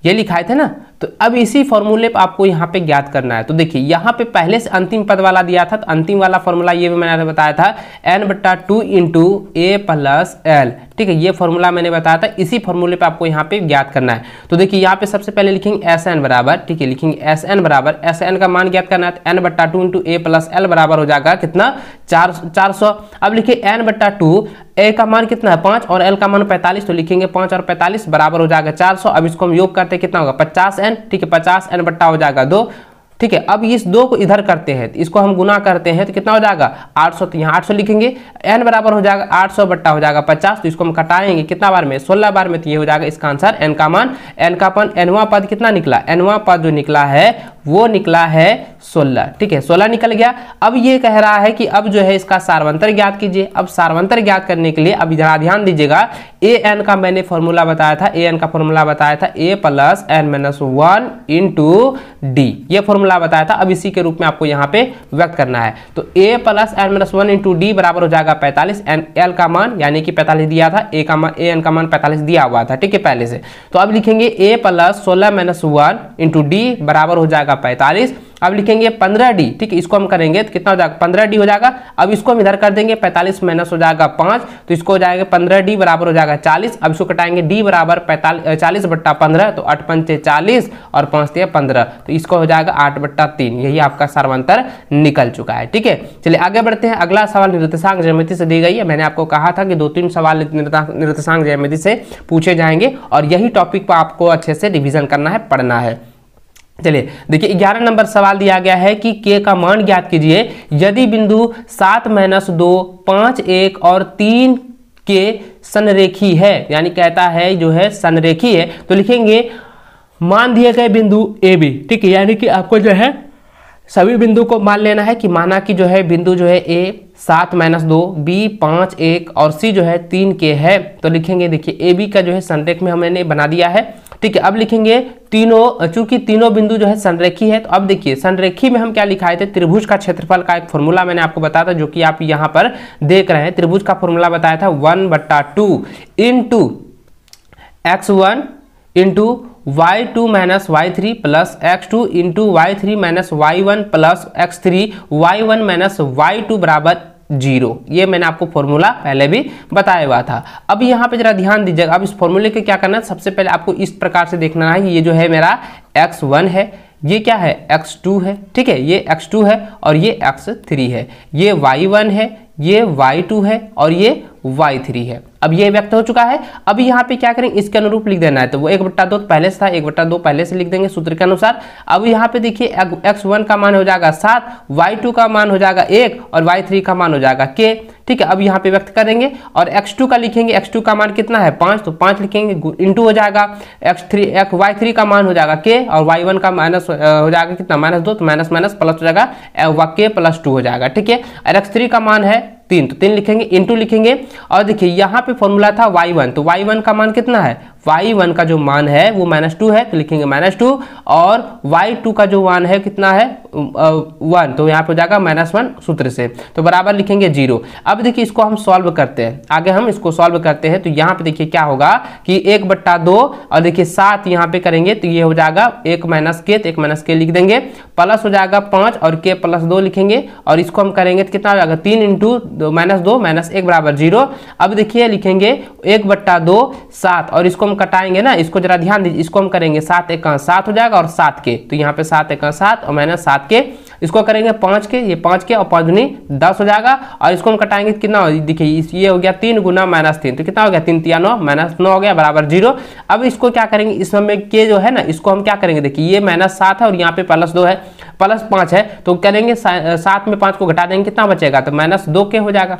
ये लिखाए थे ना, तो अब इसी फॉर्मूले पर आपको यहाँ पे ज्ञात करना है। तो देखिए यहाँ पे पहले से अंतिम पद वाला दिया था, तो अंतिम वाला फॉर्मूला ये भी मैंने बताया था n/2 इंटू ए प्लस एल। ठीक है, ये फॉर्मूला मैंने बताया था, इसी फॉर्मूले पे आपको यहाँ पे ज्ञात करना है। तो देखिए यहाँ पे सबसे पहले लिखेंगे एस एन बराबर, ठीक है, लिखेंगे एस एन बराबर, एस एन का मान ज्ञात करना है, तो n/2 इंटू ए प्लस एल बराबर हो जाएगा कितना, 400। अब लिखिए n/2, ए का मान कितना है 5 और एल का मान 45, तो लिखेंगे 5 और 45 बराबर हो जाएगा 400। अब इसको हम योग करते हैं, कितना होगा 50n, ठीक है, 50n बट्टा हो जाएगा 2। ठीक है, अब इस 2 को इधर करते हैं, तो इसको हम गुना करते हैं तो कितना हो जाएगा 800, तो यहाँ 800 लिखेंगे, n बराबर हो जाएगा 800 बट्टा हो जाएगा 50, तो इसको हम कटाएंगे कितना बार में, 16 बार में, तो ये हो जाएगा इसका आंसर n का मान। nवां पद कितना निकला, nवां पद जो निकला है वो निकला है 16। ठीक है, 16 निकल गया। अब ये कह रहा है कि अब जो है इसका सार्वंतर ज्ञात कीजिए। अब सार्वंतर ज्ञात करने के लिए अब जरा ध्यान दीजिएगा, ए एन का मैंने फॉर्मूला बताया था, ए एन का फॉर्मूला बताया था a plus n-1 into D, ये फॉर्मूला फॉर्मूला बताया था, अब इसी के रूप में आपको यहाँ पे व्यक्त करना है। तो a plus n minus 1 into D बराबर हो जाएगा 45, एन एल का मान यानी कि 45 दिया था, a का मान a n का मान 45 दिया हुआ था, ठीक है पहले से। तो अब लिखेंगे a plus 16 minus 1 into D बराबर हो जाएगा 45। अब लिखेंगे 15d, ठीक है, इसको हम करेंगे तो कितना हो जाएगा 15d हो जाएगा। अब इसको हम इधर कर देंगे, 45 माइनस हो जाएगा 5, तो इसको हो जाएगा 15d बराबर हो जाएगा 40। अब इसको कटाएंगे d बराबर 40/15, तो 8 पंचे 40 और 5 दिया 15, तो इसको हो जाएगा 8/3। यही आपका सर्वांतर निकल चुका है, ठीक है। चलिए आगे बढ़ते हैं। अगला सवाल निर्देशांक ज्यामिति से दी गई है। मैंने आपको कहा था कि 2-3 सवाल निर्देशांक ज्यामिति से पूछे जाएंगे और यही टॉपिक पर आपको अच्छे से रिविजन करना है, पढ़ना है। चलिए देखिए 11 नंबर सवाल दिया गया है कि k का मान ज्ञात कीजिए यदि बिंदु 7 माइनस 2, 5, 1 और 3 के संरेखी है, यानी कहता है जो है संरेखी है। तो लिखेंगे मान दिए गए बिंदु ए बी, ठीक है, यानी कि आपको जो है सभी बिंदु को मान लेना है कि माना कि जो है बिंदु जो है ए 7 माइनस 2, बी 5, 1 और सी जो है 3 के है। तो लिखेंगे देखिए ए बी का जो है संरेख में हमने बना दिया है, ठीक है। अब लिखेंगे तीनों, चूंकि तीनों बिंदु जो है संरेखी है, तो अब देखिए संरेखी में हम क्या लिखाए थे, त्रिभुज का क्षेत्रफल का एक फॉर्मूला मैंने आपको बताया था, जो कि आप यहाँ पर देख रहे हैं। त्रिभुज का फॉर्मूला बताया था 1/2 into x1 into y2 minus y3 plus x2 into y3 minus y1 plus x3 y1 minus y2 बराबर 0। ये मैंने आपको फॉर्मूला पहले भी बताया हुआ था। अब यहाँ पे जरा ध्यान दीजिएगा। अब इस फॉर्मूले के क्या करना है, सबसे पहले आपको इस प्रकार से देखना है कि ये जो है मेरा x1 है, ये क्या है x2 है, ठीक है, ये x2 है और ये x3 है, ये y1 है, ये y2 है और ये y3 है। अब ये व्यक्त हो चुका है। अब यहाँ पे क्या करेंगे, इसके अनुरूप लिख देना है। तो वो 1/2 पहले से था, 1/2 पहले से लिख देंगे सूत्र के अनुसार। अब यहाँ पे देखिए x1 का मान हो जाएगा 7, y2 का मान हो जाएगा 1 और y3 का मान हो जाएगा k, ठीक है। अब यहाँ पे व्यक्त करेंगे और x2 का लिखेंगे, x2 का मान कितना है 5, तो 5 लिखेंगे इंटू हो जाएगा y3 का मान हो जाएगा k और y1 का माइनस हो जाएगा कितना -2, तो माइनस माइनस प्लस हो जाएगा k + 2 हो जाएगा, ठीक है। और x3 का मान है 3, तो 3 लिखेंगे इंटू लिखेंगे। और देखिए यहाँ पे फॉर्मूला था y1, तो y1 का मान कितना है, y1 का जो मान है वो -2 है, तो लिखेंगे -2 और y2 का जो मान है कितना है 1, तो यहाँ पे हो जाएगा -1 सूत्र से, तो बराबर लिखेंगे 0। अब देखिए इसको हम सॉल्व करते हैं, आगे हम इसको सॉल्व करते हैं। तो यहाँ पे देखिए क्या होगा कि 1/2 और देखिए 7 यहाँ पे करेंगे तो ये हो जाएगा 1 - k, तो 1 - k लिख देंगे, प्लस हो जाएगा 5 और k + 2 लिखेंगे और इसको हम करेंगे तो कितना हो जाएगा 3 × -2 -1 बराबर 0। अब देखिए लिखेंगे 1/2 7 और इसको हम कटाएंगे ना, इसको जरा ध्यान दीजिए, इसको हम करेंगे 7 × 7 हो जाएगा और 7 के, तो यहाँ पे 7 × 7 और -7 के, इसको करेंगे 5 के, ये 5 के और 5 दूनी 10 हो जाएगा और इसको हम कटाएंगे कितना, देखिए ये हो गया 3 × -3, तो कितना हो गया 3 × 3 = 9 हो गया बराबर 0। अब इसको क्या करेंगे, इसमें के जो है ना इसको हम क्या करेंगे, देखिए ये -7 है और यहाँ पे +2 है, +5 है, तो करेंगे 7 में 5 को घटा देंगे कितना बचेगा, तो -2 के हो जाएगा।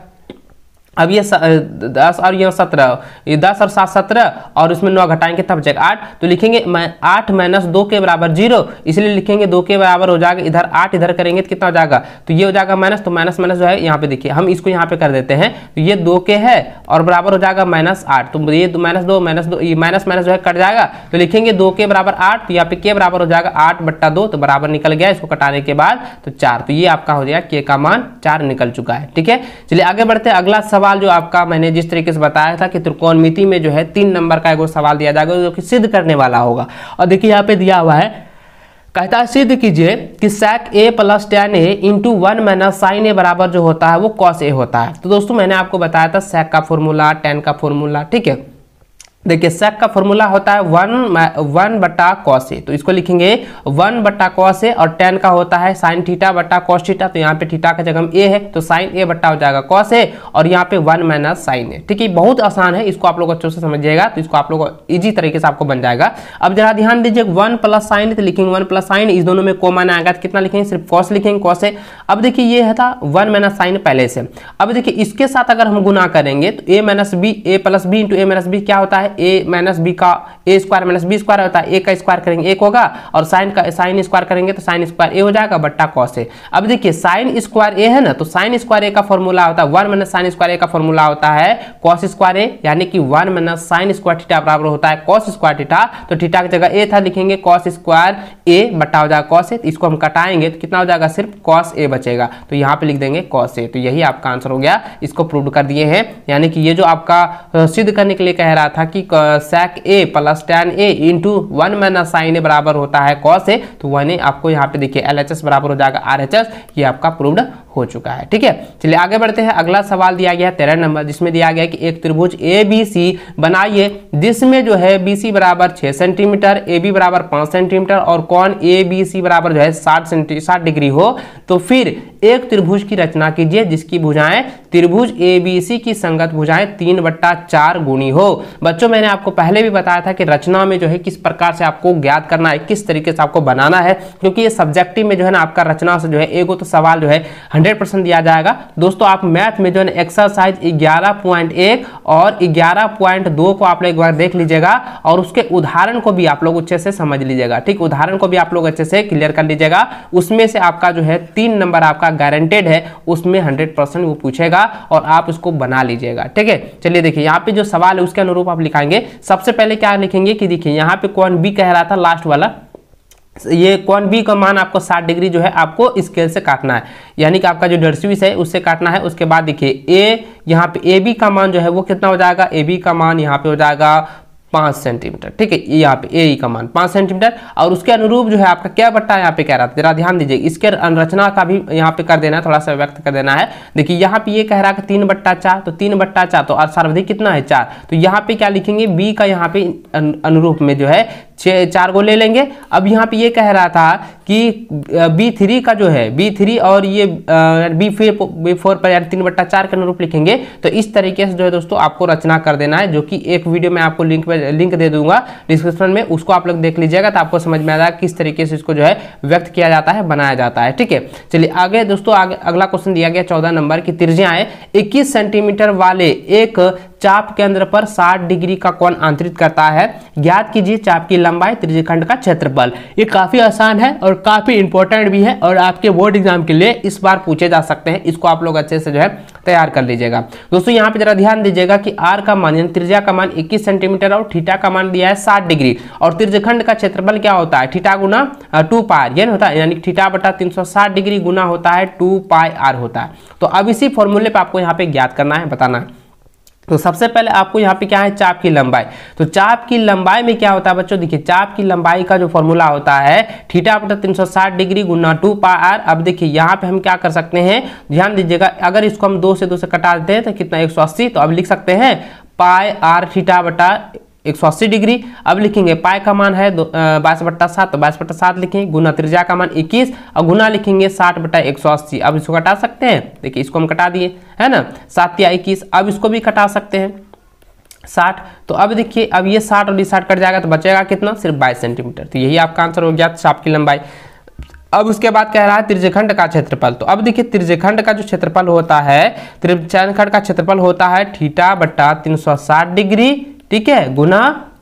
अब ये 10 और ये 17, ये 10 और 7 17 और उसमें 9 घटाएंगे तब बचेगा 8, तो लिखेंगे 8 - 2 के बराबर 0, इसलिए लिखेंगे 2 के बराबर हो जाएगा, इधर 8 इधर करेंगे तो कितना हो जाएगा, तो ये हो जाएगा माइनस, तो माइनस माइनस जो है यहाँ पे देखिए हम इसको यहाँ पे कर देते हैं, तो ये 2 के है और बराबर हो जाएगा -8, तो ये -2 ये माइनस माइनस जो है कट जाएगा, तो लिखेंगे 2 के बराबर 8, तो यहाँ पे के बराबर हो जाएगा 8/2, तो बराबर निकल गया, इसको कटाने के बाद तो 4, तो ये आपका हो जाएगा के का मान 4 निकल चुका है, ठीक है। चलिए आगे बढ़ते हैं। अगला सवाल जो आपका मैंने जिस तरीके से बताया था कि त्रिकोणमिति में जो है 3 नंबर का एक सवाल दिया जाएगा जो कि सिद्ध करने वाला होगा, और देखिए यहाँ पे दिया हुआ है, कहता है सिद्ध कीजिए कि sec a + tan a × 1 - sin a बराबर जो होता है वो cos a होता है। तो दोस्तों मैंने आपको बताया था sec का फॉर्मूला, tan का फॉर्मूला, ठीक है। देखिए sec का फॉर्मूला होता है 1/cos a, तो इसको लिखेंगे 1/cos a, और tan का होता है sin θ/cos θ, तो यहाँ पे थीटा का जगह a है तो sin a बट्टा हो जाएगा cos a और यहाँ पे 1 - sin a, ठीक है। बहुत आसान है, इसको आप लोग अच्छे से समझिएगा तो इसको आप लोग इजी तरीके से आपको बन जाएगा। अब जरा ध्यान दीजिए 1 + sin, तो लिखेंगे 1 + sin, इस दोनों में कॉमन आएगा तो कितना लिखेंगे, सिर्फ cos लिखेंगे cos a। अब देखिए ये था 1 - sin पहले से, अब देखिए इसके साथ अगर हम गुना करेंगे तो a + b × a - b क्या होता है, है ए माइनस बी का ए स्क्वायर माइनस बी स्क्वायर होता है, ए का स्क्वायर करेंगे एक होगा और साइन स्क्वायर करेंगे तो साइन स्क्वायर ए हो जाएगा बट्टा कॉस ए। अब देखिए साइन स्क्वायर ए है ना, तो साइन स्क्वायर ए का फॉर्मूला होता है 1 माइनस साइन स्क्वायर ए का फॉर्मूला होता है कॉस स्क्वायर ए, यानी कि 1 माइनस साइन स्क्वायर थीटा बराबर होता है कॉस स्क्वायर थीटा। तो थीटा की जगह ए था, लिखेंगे कॉस स्क्वायर ए बट्टा हो जाएगा कॉस ए, तो इसको हम कटाएंगे तो कितना हो जाएगा, सिर्फ कॉस ए बचेगा, तो यहाँ पे लिख देंगे कॉस ए। तो यही आपका आंसर हो गया, इसको प्रूव कर दिए हैं। यानी कि ये जो आपका सिद्ध करने के लिए कह रहा था कि sec a plus tan a into 1 minus sine A बराबर होता है cos a, तो वही आपको यहाँ पे देखिए LHS बराबर हो जाएगा RHS, ये आपका प्रूव्ड हो चुका है। ठीक है, चलिए आगे बढ़ते हैं। अगला सवाल दिया गया है 13 नंबर, जिसमें दिया गया है कि एक त्रिभुज ABC बनाइए जिसमें जो है BC बराबर 6 सेंटीमीटर, AB बराबर 5 सेंटीमीटर और कोण ABC बराबर जो है 60 डिग्री हो, तो फिर एक त्रिभुज की रचना कीजिए जिसकी भुजाएं त्रिभुज ABC की संगत भुजाएं 3/4 गुणी हो। बच्चों मैंने आपको पहले भी बताया था कि रचना में जो है किस प्रकार से आपको ज्ञात करना है, किस तरीके से आपको बनाना है, क्योंकि ये सब्जेक्टिव में जो है ना आपका रचना से जो है एगो तो सवाल जो है 100% दिया जाएगा। दोस्तों आप मैथ में जो है एक्सरसाइज 11.1 और 11.2 को आप लोग एक बार देख लीजिएगा और उसके उदाहरण को भी आप लोग अच्छे से समझ लीजिएगा। ठीक, उदाहरण को भी आप लोग अच्छे से क्लियर कर लीजिएगा, उसमें से आपका जो है 3 नंबर आपका गारंटेड है, उसमें 100% वो पूछेगा और आप उसको बना लीजिएगा। ठीक है, चलिए देखिए यहाँ पे जो सवाल है उसके अनुरूप आप लिखाएंगे। सबसे पहले क्या लिखेंगे कि देखिए यहाँ पे कोण बी कह रहा था लास्ट वाला, ये कोण बी का मान आपको 60 डिग्री जो है आपको स्केल से काटना है, यानी कि आपका जो डर्सिविस है उससे काटना है। उसके बाद देखिए ए यहाँ पे ए बी का मान जो है वो कितना हो जाएगा, ए बी का मान यहाँ पे हो जाएगा 5 सेंटीमीटर। ठीक है, यहाँ पे ए का मान 5 सेंटीमीटर और उसके अनुरूप जो है आपका क्या बट्टा यहाँ पे कह रहा था, जरा ध्यान दीजिए, इसके रचना का भी यहाँ पे कर देना है, थोड़ा सा व्यक्त कर देना है। देखिए यहाँ पे ये कह रहा है 3/4, तो 3/4 तो सर्वाधिक कितना है 4, तो यहाँ पे क्या लिखेंगे बी का यहाँ पे अनुरूप में जो है 4 को ले लेंगे। अब यहाँ पे ये कह रहा था कि B3 का जो है B3 और ये B4 पर यानी 3/4 के अनुरूप लिखेंगे। तो इस तरीके से जो है दोस्तों आपको रचना कर देना है, जो कि एक वीडियो में आपको लिंक दे दूंगा डिस्क्रिप्शन में, उसको आप लोग देख लीजिएगा तो आपको समझ में आ जाएगा किस तरीके से इसको जो है व्यक्त किया जाता है, बनाया जाता है। ठीक है, चलिए आगे दोस्तों, आगे अगला क्वेश्चन दिया गया 14 नंबर की त्रिज्याएं 21 सेंटीमीटर वाले एक चाप केंद्र पर 60 डिग्री का कोण आंतरित करता है, ज्ञात कीजिए चाप की लंबाई त्रिज्यखंड का क्षेत्रफल। ये काफी आसान है और काफी इंपॉर्टेंट भी है और आपके बोर्ड एग्जाम के लिए इस बार पूछे जा सकते हैं, इसको आप लोग अच्छे से जो है तैयार कर लीजिएगा। दोस्तों यहाँ पे जरा ध्यान दीजिएगा कि आर का मान यानी त्रिज्या का मान 21 सेंटीमीटर और थीटा का मान दिया है 60 डिग्री और त्रिज्यखंड का क्षेत्रफल क्या होता है, थीटा गुना 2 पाई ये होता है, यानी थीटा बटा 360 डिग्री गुना होता है 2 पाई आर होता है। तो अब इसी फॉर्मूले पे आपको यहाँ पे ज्ञात करना है, बताना है। तो सबसे पहले आपको यहाँ पे क्या है, चाप की लंबाई। तो चाप की लंबाई में क्या होता है बच्चों, देखिए चाप की लंबाई का जो फॉर्मूला होता है थीटा बटा 360 डिग्री गुना 2 पाई आर। अब देखिए यहाँ पे हम क्या कर सकते हैं, ध्यान दीजिएगा, अगर इसको हम 2 से कटा देते हैं तो कितना 180, तो अब लिख सकते हैं पाई आर थीटा बटा 180 डिग्री। अब लिखेंगे पाई का मान है 22/7, तो 22/7 लिखेंगे, गुना त्रिज्या का मान 21 और गुना लिखेंगे 60/180। अब इसको कटा सकते हैं, देखिए इसको हम कटा दिए है ना, 7 या 21। अब इसको भी कटा सकते हैं 60, तो अब देखिए अब ये 60 और 60 कट जाएगा तो बचेगा कितना, सिर्फ 22 सेंटीमीटर। तो यही आपका आंसर हो गया चाप की लंबाई। अब उसके बाद कह रहा है त्रिज्यखंड का क्षेत्रफल। तो अब देखिए त्रिज्यखंड का जो क्षेत्रफल होता है, त्रिज्यखंड का क्षेत्रफल होता है थीटा बटा 360 डिग्री, ठीक है, गुना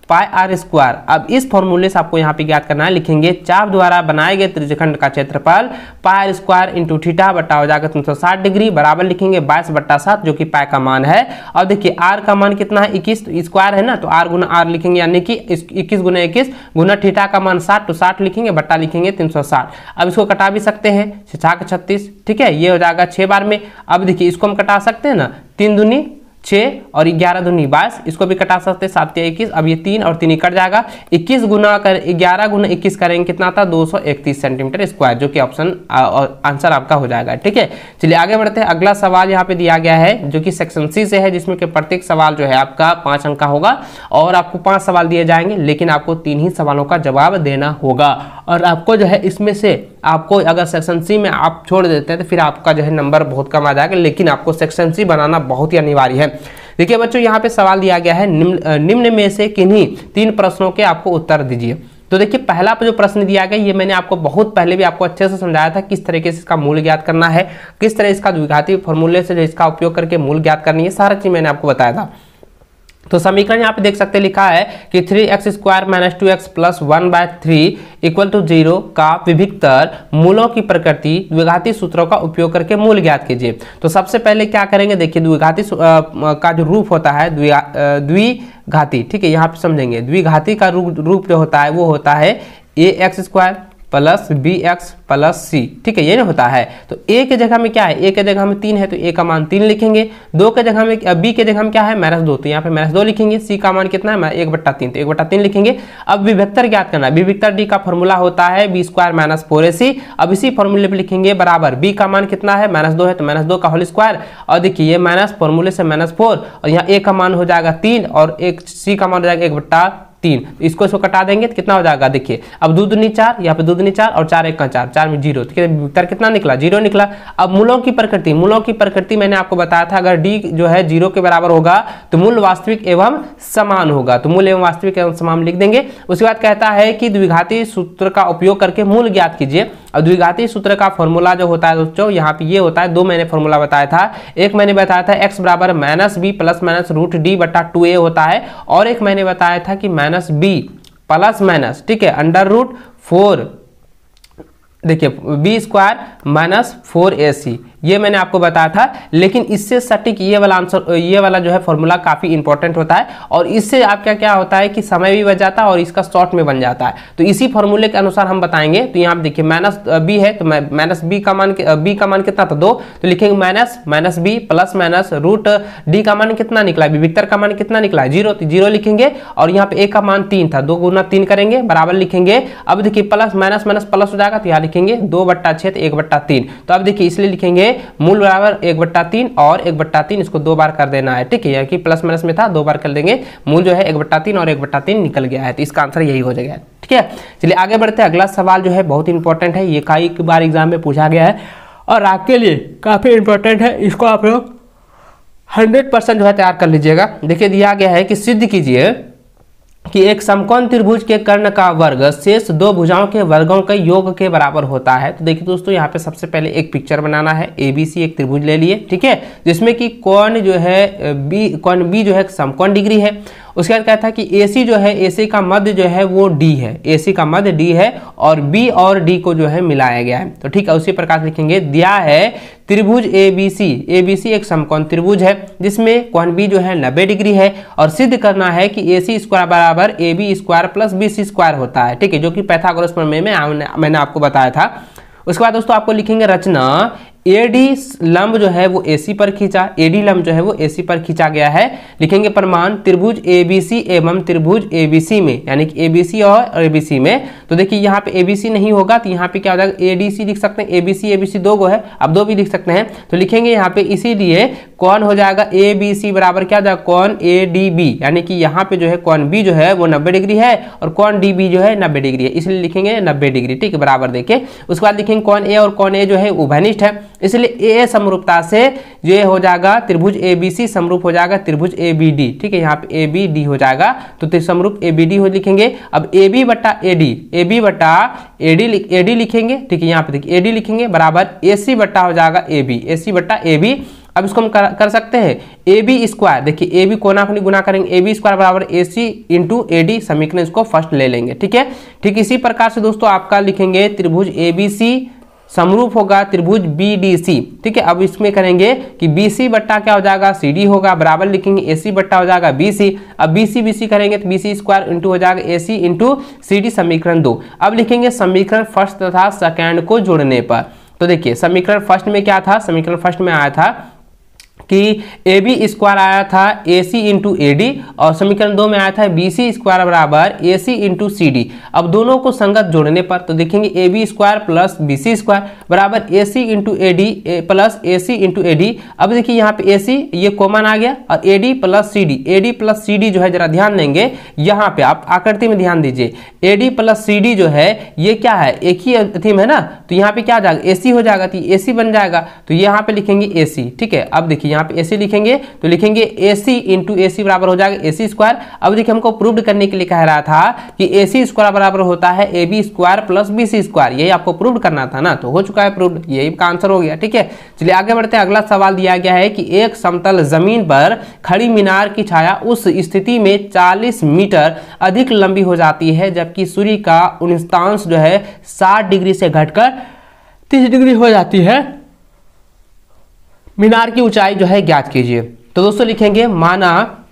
पाई आर स्क्वायर। अब इस फॉर्मूले से आपको यहाँ पे ज्ञात करना है, लिखेंगे चाप द्वारा बनाए गए त्रिज्यखंड का क्षेत्रफल पाई आर स्क्वायर इंटू थीटा बटा हो जाएगा 360 डिग्री, बराबर लिखेंगे 22/7 जो कि पाई का मान है। और देखिए आर का मान कितना है 21, तो स्क्वायर है ना, तो आर गुना आर लिखेंगे, यानी कि 21 गुना 21 गुना थीटा का मान 60, तो 60 लिखेंगे, बट्टा लिखेंगे 360। अब इसको कटा भी सकते हैं, 6 36, ठीक है, ये हो जाएगा 6 बार में। अब देखिए इसको हम कटा सकते हैं ना, 3 दूनी 6 और 11 दूनी 22, इसको भी कटा सकते हैं, 7 या 21। अब ये 3 और 3 कट जाएगा, 21 गुना कर 11 गुना 21 करेंगे कितना था 231 सेंटीमीटर स्क्वायर, जो कि ऑप्शन आंसर आपका हो जाएगा। ठीक है, चलिए आगे बढ़ते हैं। अगला सवाल यहाँ पे दिया गया है जो कि सेक्शन सी से है, जिसमें कि प्रत्येक सवाल जो है आपका 5 अंक का होगा और आपको 5 सवाल दिए जाएंगे, लेकिन आपको 3 ही सवालों का जवाब देना होगा। और आपको जो है इसमें से आपको अगर सेक्शन सी में आप छोड़ देते हैं तो फिर आपका जो है नंबर बहुत कम आ जाएगा, लेकिन आपको सेक्शन सी बनाना बहुत ही अनिवार्य है। देखिए बच्चों यहाँ पे सवाल दिया गया है, निम्न में से किन्हीं 3 प्रश्नों के आपको उत्तर दीजिए। तो देखिए पहला जो प्रश्न दिया गया, ये मैंने आपको बहुत पहले भी आपको अच्छे से समझाया था, किस तरीके से इसका मूल ज्ञात करना है, किस तरह इसका द्विघाती फॉर्मूले से जो इसका उपयोग करके मूल ज्ञात करनी है, सारा चीज मैंने आपको बताया था। तो समीकरण यहाँ पे देख सकते लिखा है कि 3x square minus 2x plus 1/3 equal to 0 का विभिक्तर मूलों की प्रकृति द्विघाती सूत्रों का उपयोग करके मूल ज्ञात कीजिए। तो सबसे पहले क्या करेंगे, देखिए द्विघाती का जो रूप होता है द्विघाती, ठीक है, यहाँ पे समझेंगे द्विघाती का रूप जो होता है वो होता है ax square plus bx plus C, ठीक है, ये ना होता है। तो a के जगह में क्या है, a के जगह में 3 है तो a का मान 3 लिखेंगे, 2 के जगह में b के जगह में क्या है -2, तो यहाँ पे -2 लिखेंगे, c का मान कितना है 1/3, तो 1/3 लिखेंगे। अब विभक्तर ज्ञात करना है, विभक्तर d का फॉर्मूला होता है b स्क्वायर माइनस 4ac। अब इसी फॉर्मूले पे लिखेंगे बराबर b का मान कितना है -2 है तो -2 का होल स्क्वायर, और देखिए ये माइनस फॉर्मूले से -4 और यहाँ a का मान हो जाएगा 3 और एक c का मान हो जाएगा 1/3, इसको कटा देंगे तो कितना हो जाएगा, देखिए अब 2 दूनी 4, यहाँ पे 2 दूनी 4 और 4 1 का 4, 4 में 0, ठीक है, उत्तर कितना निकला 0 निकला। अब मूलों की प्रकृति मैंने आपको बताया था, अगर d जो है 0 के बराबर होगा तो मूल वास्तविक एवं समान होगा, तो मूल एवं वास्तविक एवं समान लिख देंगे। उसके बाद कहता है कि द्विघाती सूत्र का उपयोग करके मूल ज्ञात कीजिए। अब द्विघाती सूत्र का फॉर्मूला जो होता है दोस्तों यहाँ पे ये होता है, 2 मैंने फॉर्मूला बताया था, एक मैंने बताया था x बराबर -b प्लस माइनस √d/2a होता है, और एक मैंने बताया था कि -b प्लस माइनस, ठीक है, √4, देखिए b स्क्वायर माइनस 4ac, ये मैंने आपको बताया था। लेकिन इससे सटीक ये वाला आंसर, ये वाला जो है फॉर्मूला काफी इंपॉर्टेंट होता है, और इससे आपका क्या होता है कि समय भी बच जाता है और इसका शॉर्ट में बन जाता है। तो इसी फॉर्मूले के अनुसार हम बताएंगे। तो यहाँ देखिए -b है तो -b का मान कितना था 2, तो लिखेंगे -b प्लस माइनस √d का मान कितना निकला, विभक्तर का मान कितना निकला है 0, तो 0 लिखेंगे, और यहाँ पे a का मान 3 था, 2 गुना 3 करेंगे बराबर लिखेंगे। अब देखिए प्लस माइनस माइनस प्लस हो जाएगा, तो यहाँ लिखेंगे 2/6 तो 1/3। तो अब देखिए इसलिए लिखेंगे मूल बराबर 1/3 और 1/3, इसको 2 बार कर देना है, ठीक है, कि प्लस माइनस में था 2 बार कर देंगे, मूल जो है 1/3 और 1/3 निकल गया है, तो इसका आंसर यही हो जाएगा, ठीक है। चलिए आगे बढ़ते हैं। अगला सवाल जो है बहुत इंपॉर्टेंट है, ये कई बार एग्जाम में पूछा गया है और आपके लिए काफी इंपॉर्टेंट है, इसको आप लोग 100% जो है तैयार कर लीजिएगा। देखिए दिया गया है कि सिद्ध कीजिए कि एक समकोण त्रिभुज के कर्ण का वर्ग शेष 2 भुजाओं के वर्गों के योग के बराबर होता है। तो देखिए दोस्तों यहाँ पे सबसे पहले एक पिक्चर बनाना है, ABC एक त्रिभुज ले लिए, ठीक है, जिसमें कि कोण जो है कोण B जो है समकोण डिग्री है। उसके बाद कहता है कि AC जो है, AC का मध्य जो है वो D है, AC का मध्य D है, और B और D को जो है मिलाया गया है। तो ठीक है, उसी प्रकार लिखेंगे दिया है त्रिभुज ABC एक समकोण त्रिभुज है जिसमें कोण B जो है 90 डिग्री है, और सिद्ध करना है कि AC स्क्वायर बराबर AB square plus BC square होता है, ठीक है, जो कि पाइथागोरस प्रमेय में मैंने आपको बताया था। उसके बाद दोस्तों आपको लिखेंगे रचना AD लंब जो है वो AC पर खींचा, AD लंब जो है वो AC पर खींचा गया है। लिखेंगे प्रमाण त्रिभुज ABC एवं त्रिभुज ABC में, यानी कि ABC और ABC में। तो देखिए यहाँ पे ABC नहीं होगा तो यहाँ पे क्या हो जाएगा ADC लिख सकते हैं, ABC 2 गो है, अब 2 भी लिख सकते हैं। तो लिखेंगे यहाँ पे इसीलिए कौन हो जाएगा ABC बराबर क्या हो जाएगा कौन ADB, यानी कि यहाँ पे जो है कौन B जो है वो 90 डिग्री है और कौन DB जो है 90 डिग्री है, इसलिए लिखेंगे 90 डिग्री, ठीक है, बराबर। देखिए उसके बाद लिखेंगे कौन A और कौन A जो है उभयनिष्ठ है, इसलिए A समरूपता से ये हो जाएगा त्रिभुज ABC समरूप हो जाएगा त्रिभुज ABD, ठीक है, यहाँ पे ABD हो जाएगा, तो समरूप ABD हो लिखेंगे। अब AB बटा AD लिखेंगे, ठीक है, यहाँ पे देखिए AD लिखेंगे बराबर AC बटा हो जाएगा AC बटा AB। अब इसको हम कर सकते हैं AB स्क्वायर, देखिए AB कोनाकुनी गुना करेंगे, AB स्क्वायर बराबर AC इंटू AD, समीकरण इसको फर्स्ट ले लेंगे, ठीक है। ठीक इसी प्रकार से दोस्तों आपका लिखेंगे त्रिभुज ABC समरूप होगा त्रिभुज BDC, ठीक है। अब इसमें करेंगे कि BC बट्टा क्या हो जाएगा CD होगा, बराबर लिखेंगे AC बट्टा हो जाएगा BC। अब BC करेंगे तो BC स्क्वायर इंटू हो जाएगा AC इंटू CD, समीकरण 2। अब लिखेंगे समीकरण फर्स्ट तथा सेकंड को जोड़ने पर। तो देखिए समीकरण फर्स्ट में क्या था, समीकरण फर्स्ट में आया था कि AB स्क्वायर आया था AC इंटू AD, और समीकरण 2 में आया था BC स्क्वायर बराबर AC इंटू CD। अब दोनों को संगत जोड़ने पर तो देखेंगे AB square plus BC square बराबर AC into AD plus AC into AD। अब देखिए यहाँ पे AC ये कॉमन आ गया और AD प्लस CD जो है जरा ध्यान देंगे, यहाँ पे आप आकृति में ध्यान दीजिए, AD प्लस CD जो है ये क्या है, एक ही थीम है ना, तो यहाँ पे क्या आ जाएगा AC हो जाएगा, तो AC बन जाएगा, तो यहाँ पे लिखेंगे AC, ठीक है। अब देखिए यहाँ पे AC लिखेंगे तो लिखेंगे AC इंटू AC बराबर हो जाएगा AC स्क्वायर। अब देखिए हमको प्रूव करने के लिए कह रहा था कि AC स्क्वायर बराबर होता है AB square plus BC square, यही आपको प्रूव करना था ना, तो हो चुका है प्रूव, यही का आंसर हो गया। ठीक है, चलिए आगे बढ़ते हैं। अगला सवाल दिया गया है कि एक समतल जमीन पर खड़ी मीनार की छाया उस स्थिति में 40 मीटर अधिक लंबी हो जाती है जबकि सूर्य का 49 जो है 60 डिग्री से घटकर 30 डिग्री हो जाती है। मीनार की ऊंचाई जो है ज्ञात कीजिए। तो दोस्तों लिखेंगे माना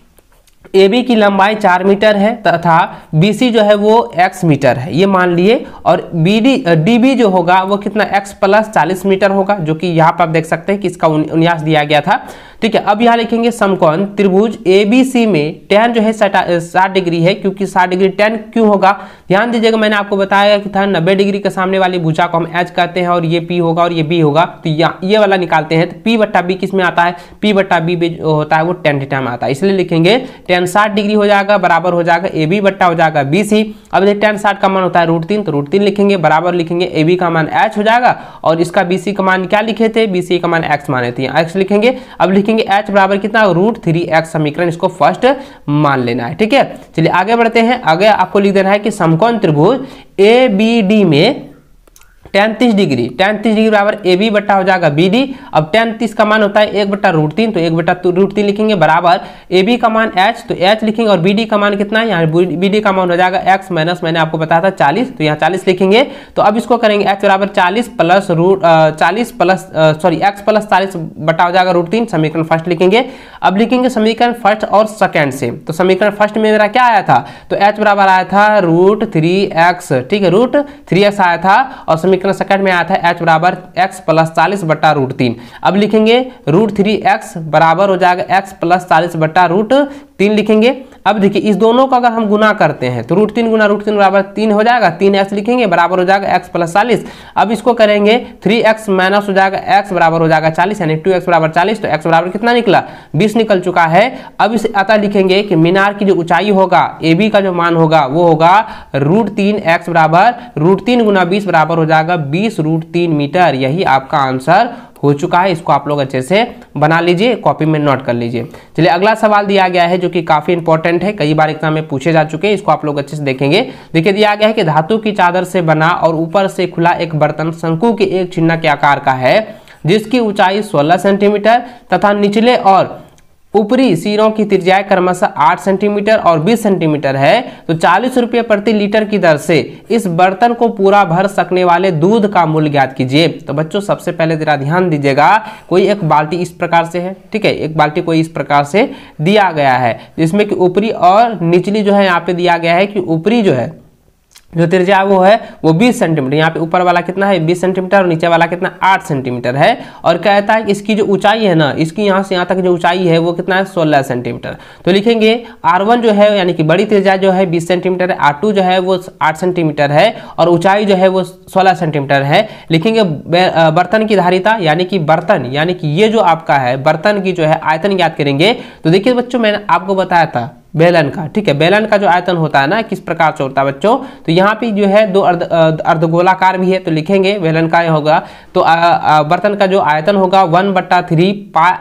AB की लंबाई 4 मीटर है तथा BC जो है वो x मीटर है, ये मान लिए, और DB जो होगा वो कितना x प्लस 40 मीटर होगा, जो कि यहाँ पर आप देख सकते हैं कि इसका 49 दिया गया था। ठीक है, अब यहाँ लिखेंगे समकोण त्रिभुज ABC में tan जो है 60 डिग्री है, क्योंकि 60 डिग्री tan क्यों होगा, ध्यान दीजिएगा, मैंने आपको बताया कि था 90 डिग्री के सामने वाली भुजा को हम H कहते हैं और ये P होगा और ये B होगा, तो ये वाला निकालते हैं तो P बट्टा B किस में आता है, P बट्टा B जो होता है वो tan थीटा में आता है, इसलिए लिखेंगे tan 60 डिग्री हो जाएगा बराबर हो जाएगा AB बट्टा हो जाएगा BC। अब देखिए tan 60 का मान होता है √3, तो √3 लिखेंगे, बराबर लिखेंगे AB का मान H हो जाएगा और इसका BC का मान क्या लिखे थे, BC का मान X माने थे, X लिखेंगे। अब लिखेंगे H बराबर कितना √3x समीकरण, इसको फर्स्ट मान लेना है। ठीक है, चलिए आगे बढ़ते हैं। आगे आपको लिख देना है कि समकोण त्रिभुज ABD में tan 30 डिग्री बराबर AB बट्टा हो जाएगा BD। अब tan 30 का मान होता है 1 बट्टा √3, तो 1 बट्टा √3 लिखेंगे, बराबर AB का मान H, तो H लिखेंगे और BD का मान कितना है, यहाँ BD का मान हो जाएगा x माइनस मैंने आपको बताया था 40, तो यहाँ 40 लिखेंगे। तो अब इसको करेंगे H बराबर 40 प्लस x प्लस 40 बट्टा हो जाएगा √3, समीकरण फर्स्ट लिखेंगे। अब लिखेंगे समीकरण फर्स्ट और सेकेंड से, तो समीकरण फर्स्ट में मेरा क्या आया था, तो H बराबर आया था √3x, ठीक है, √3x आया था, और समीकरण सेकंड में आया था H बराबर x प्लस 40 बट्टा √3। अब लिखेंगे √3x बराबर हो जाएगा x प्लस 40 बट्टा √3 लिखेंगे। अब देखिए इस दोनों का अगर हम गुना करते हैं तो √3 गुना √3 बराबर 3 हो जाएगा, 3x लिखेंगे, बराबर हो जाएगा x प्लस 40। अब इसको करेंगे 3x माइनस हो जाएगा x बराबर हो जाएगा 40, यानी 2x बराबर 40, तो x बराबर कितना निकला, 20 निकल चुका है। अब इसे अतः लिखेंगे कि मीनार की जो ऊंचाई होगा AB का जो मान होगा वो होगा √3x बराबर √3 गुना 20 बराबर हो जाएगा 20√3 मीटर, यही आपका आंसर हो चुका है। इसको आप लोग अच्छे से बना लीजिए, कॉपी में नोट कर लीजिए। चलिए अगला सवाल दिया गया है जो कि काफी इंपॉर्टेंट है, कई बार एग्जाम में पूछे जा चुके हैं, इसको आप लोग अच्छे से देखेंगे। देखिए दिया गया है कि धातु की चादर से बना और ऊपर से खुला एक बर्तन शंकु के एक चिन्ह के आकार का है जिसकी ऊंचाई 16 सेंटीमीटर तथा निचले और ऊपरी सिरों की त्रिज्या क्रमशः 8 सेंटीमीटर और 20 सेंटीमीटर है, तो 40 रुपये प्रति लीटर की दर से इस बर्तन को पूरा भर सकने वाले दूध का मूल्य ज्ञात कीजिए। तो बच्चों सबसे पहले जरा ध्यान दीजिएगा, कोई एक बाल्टी इस प्रकार से है, ठीक है, एक बाल्टी कोई इस प्रकार से दिया गया है जिसमें कि ऊपरी और निचली जो है यहाँ पे दिया गया है कि ऊपरी जो है जो त्रिज्या वो है वो 20 सेंटीमीटर, यहाँ पे ऊपर वाला कितना है 20 सेंटीमीटर और नीचे वाला कितना 8 सेंटीमीटर है, और कहता है कि इसकी जो ऊंचाई है ना, इसकी यहाँ से यहाँ तक जो ऊंचाई है वो कितना है 16 सेंटीमीटर। तो लिखेंगे R1 जो है यानी कि बड़ी त्रिज्या जो है 20 सेंटीमीटर है, R2 जो है वो 8 सेंटीमीटर है और ऊंचाई जो है वो 16 सेंटीमीटर है। लिखेंगे बर्तन की धारिता यानी कि बर्तन यानी कि ये जो आपका है बर्तन की जो है आयतन ज्ञात करेंगे। तो देखिए बच्चों मैंने आपको बताया था बेलन का, ठीक है, बेलन का जो आयतन होता है ना किस प्रकार से होता है बच्चों, तो यहाँ पे जो है दो अर्धगोलाकार भी है, तो लिखेंगे बेलन का होगा तो बर्तन का जो आयतन होगा 1/3 पाई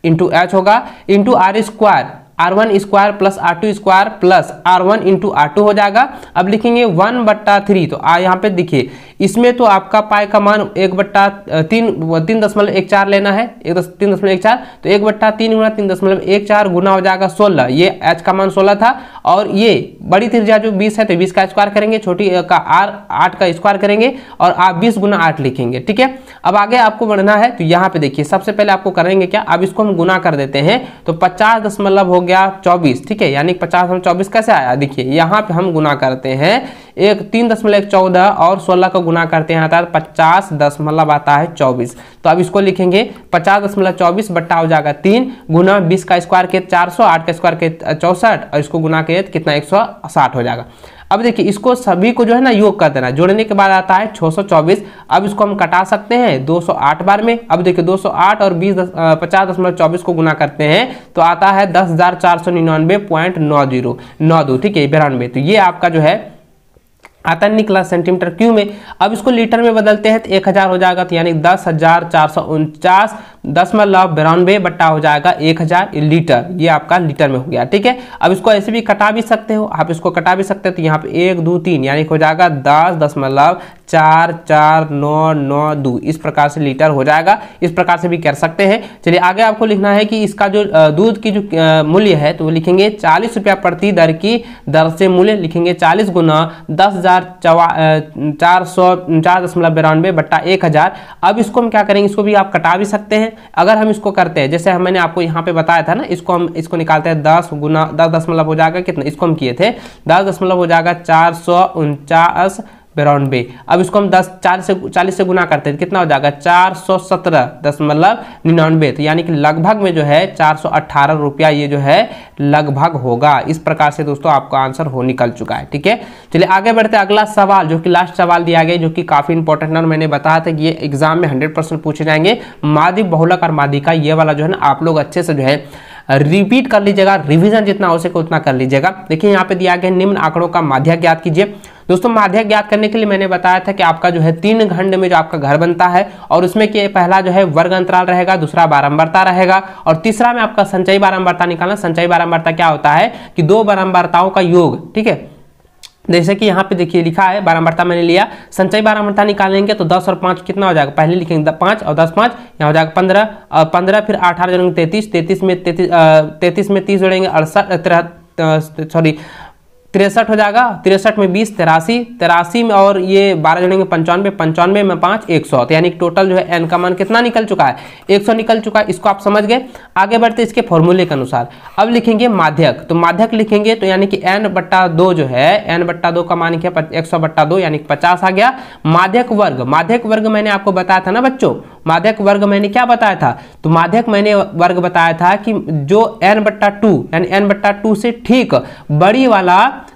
इंटू H होगा into R square, R1 square plus R2 square plus R1 into R2 हो जाएगा। अब लिखेंगे 1/3, तो यहाँ पे देखिए इसमें तो आपका पाई का मान 3.14 लेना है, 3.14, तो 1/3 गुना 3.14 गुना हो जाएगा 16, ये H का मान 16 था, और ये बड़ी त्रिज्या जो 20 है तो 20 का स्क्वायर करेंगे, छोटी का R 8 का स्क्वायर करेंगे और आप 20 गुना 8 लिखेंगे, ठीक है। अब आगे आपको बढ़ना है, तो यहाँ पे देखिए सबसे पहले आपको करेंगे क्या, अब इसको हम गुना कर देते हैं, तो 50 हो गया 24, ठीक है, यानी 50/24 कैसे आया, देखिए यहाँ पे हम गुना करते हैं 3.14 और 16 का गुना करते हैं आता है 50 आता है 24। तो अब इसको लिखेंगे 50.24 बट्टा हो जाएगा 3 गुना 20 का स्क्वायर के 400, 8 का स्क्वायर के 64 और इसको गुना के कितना 160 हो जाएगा। अब देखिए इसको सभी को जो है ना योग कर देना, जोड़ने के बाद आता है 624। अब इसको हम कटा सकते हैं 208 बार में। अब देखिए 208 और 50.24 को गुना करते हैं तो आता है 10,499.9092, ठीक है, 92। तो ये आपका जो है आता है निकला सेंटीमीटर क्यूब में। अब इसको लीटर में बदलते हैं तो 1000 हो जाएगा, तो यानी 10,449.92 बट्टा हो जाएगा 1000 लीटर, ये आपका लीटर में हो गया। ठीक है, अब इसको ऐसे भी कटा भी सकते हो, आप इसको कटा भी सकते हो, तो यहाँ पे 1 2 3 यानी हो जाएगा 10.449992, इस प्रकार से लीटर हो जाएगा। इस प्रकार से भी कर सकते हैं। चलिए आगे आपको लिखना है कि इसका जो दूध की जो मूल्य है तो वो लिखेंगे 40 रुपया प्रति दर की दर से मूल्य लिखेंगे 40 गुना 10,404.92 बट्टा 1000। अब इसको हम क्या करेंगे, इसको भी आप कटा भी सकते हैं। अगर हम इसको करते हैं जैसे मैंने आपको यहाँ पे बताया था ना, इसको निकालते हैं 10 गुना 10 दशमलव हो जाएगा कितना, इसको हम किए थे 10 दशमलव हो जाएगा 449.92। अब इसको हम 40 से गुना करते हैं कितना हो जाएगा 417.99, तो यानी कि लगभग में जो है 418 रुपया ये जो है लगभग होगा। इस प्रकार से दोस्तों आपका आंसर हो निकल चुका है। ठीक है, चलिए आगे बढ़ते हैं। अगला सवाल जो कि लास्ट सवाल दिया गया, जो कि काफी इंपॉर्टेंट है और मैंने बताया था कि ये एग्जाम में 100% पूछे जाएंगे। माध्यिक, बहुलक और माध्यिका, ये वाला जो है ना आप लोग अच्छे से जो है रिपीट कर लीजिएगा, रिवीजन जितना हो सके उतना कर लीजिएगा। देखिए यहाँ पे दिया गया निम्न आंकड़ों का माध्यक ज्ञात कीजिए। दोस्तों माध्यक ज्ञात करने के लिए मैंने बताया था कि आपका जो है 3 खंड में जो आपका घर बनता है और उसमें कि पहला जो है वर्ग अंतराल रहेगा, दूसरा बारंबारता रहेगा और तीसरा में आपका संचयी बारंबारता निकालना। संचयी बारंबारता क्या होता है कि 2 बारंबारताओं का योग। ठीक है, जैसे कि यहाँ पे देखिए लिखा है बारंबारता मैंने लिया, संचयी बारंबारता निकालेंगे तो 10 और 5 कितना हो जाएगा, पहले लिखेंगे 5 और 10 5 यहाँ हो जाएगा 15 और 15 फिर 8 जोड़ेंगे 33, 33 में 30 जोड़ेंगे 63 हो जाएगा, 63 में 20 83 में और ये 12 जोड़ेंगे 95, 95 में 5 100, तो यानी टोटल जो है n का मान कितना निकल चुका है 100 निकल चुका है। इसको आप समझ गए। आगे बढ़ते इसके फॉर्मूले के अनुसार अब लिखेंगे माध्यक, तो माध्यक लिखेंगे तो यानी कि n/2 जो है n/2 का मान क्या 100/2 यानी 50 आ गया। माध्यक वर्ग मैंने आपको बताया था ना बच्चों, माध्यक वर्ग मैंने क्या बताया था, तो माध्यक मैंने वर्ग बताया था कि जो n/2 यानी n/2 से ठीक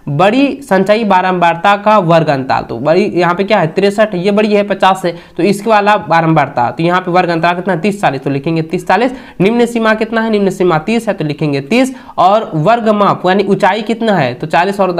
बड़ी संचयी बारंबारता का वर्ग अंतराल, तो बड़ी यहाँ पे क्या है 63, ये बड़ी है 50 से, तो इसके वाला बारंबारता, तो यहाँ पे वर्ग अंतराल कितना 30 40, तो लिखेंगे 30 40। निम्न सीमा कितना है, निम्न सीमा 30 है, तो लिखेंगे 30 और वर्ग माप यानी ऊंचाई कितना है, तो 40 और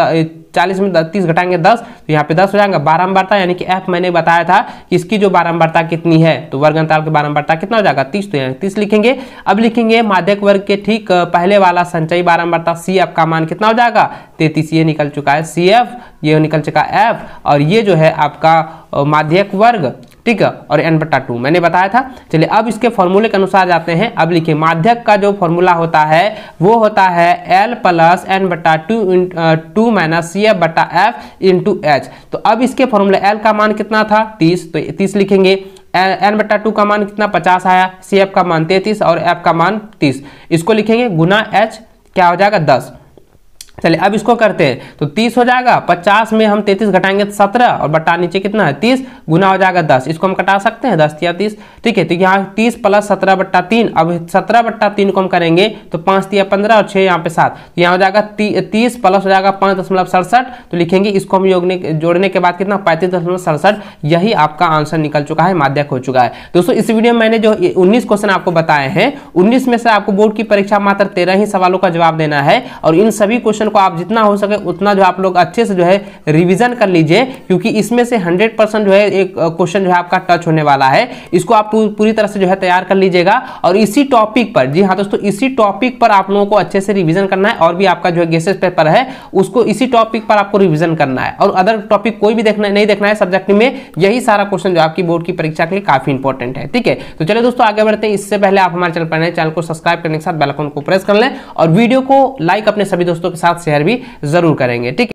40 में 30 घटाएंगे 10, तो यहाँ पे 10 हो जाएगा। बारंबारता यानी कि f मैंने बताया था कि इसकी जो बारंबारता कितनी है, तो वर्ग अंतराल की बारंबारता कितना हो जाएगा 30, तो यहाँ 30 लिखेंगे। अब लिखेंगे माध्यक वर्ग के ठीक पहले वाला संचयी बारंबारता CF का मान कितना हो जाएगा 33, ये निकल चुका है CF, ये निकल चुका है F और ये जो है आपका माध्यक वर्ग। ठीक है, और n/2 मैंने बताया था। चलिए अब इसके फॉर्मूले के अनुसार जाते हैं। अब लिखिए माध्यक का जो फॉर्मूला होता है वो होता है L + n/2 - CF/F × H। तो अब इसके फॉर्मूले L का मान कितना था 30, तो 30 लिखेंगे। n/2 का मान कितना 50 आया, CF का मान 33 और F का मान 30, इसको लिखेंगे गुना H क्या हो जाएगा 10। चलिए अब इसको करते हैं तो 30 हो जाएगा, 50 में हम 33 घटाएंगे तो 17 और बटा नीचे कितना है 30 गुना हो जाएगा 10, इसको हम कटा सकते हैं 10 या 30। ठीक है, तो यहाँ 30 + 17/3, अब 17/3 को हम करेंगे तो 5 या 15 और 6 यहाँ पे 7, तो यहाँ हो जाएगा 30 प्लस हो जाएगा 5.67, तो लिखेंगे इसको हम जोड़ने के बाद कितना 35.67, यही आपका आंसर निकल चुका है, माध्यक हो चुका है। दोस्तों इस वीडियो में मैंने जो 19 क्वेश्चन आपको बताए हैं, 19 में से आपको बोर्ड की परीक्षा मात्र 13 ही सवालों का जवाब देना है और इन सभी क्वेश्चन को आप जितना हो सके उतना जो आप लोग अच्छे से जो है रिवीजन कर लीजिए, क्योंकि इसमें से 100% जो है एक क्वेश्चन जो है आपका टच होने वाला है। इसको आप पूरी तरह से जो है तैयार कर लीजिएगा और इसी टॉपिक पर, जी हाँ दोस्तों, इसी टॉपिक पर आप लोगों को अच्छे से रिवीजन करना है और भी आपका जो है गेसेस पेपर है उसको इसी टॉपिक पर आपको रिवीजन करना है और अदर टॉपिक कोई भी नहीं देखना है सब्जेक्ट में। यही सारा क्वेश्चन जो आपकी बोर्ड की परीक्षा के लिए काफी इंपॉर्टेंट है। ठीक है, तो चलिए दोस्तों आगे बढ़ते हैं। इससे पहले आप हमारे चैनल पर नए, चैनल को सब्सक्राइब करने के साथ बेल आइकन को प्रेस कर लें और वीडियो को लाइक अपने सभी दोस्तों के साथ शेयर भी जरूर करेंगे। ठीक है।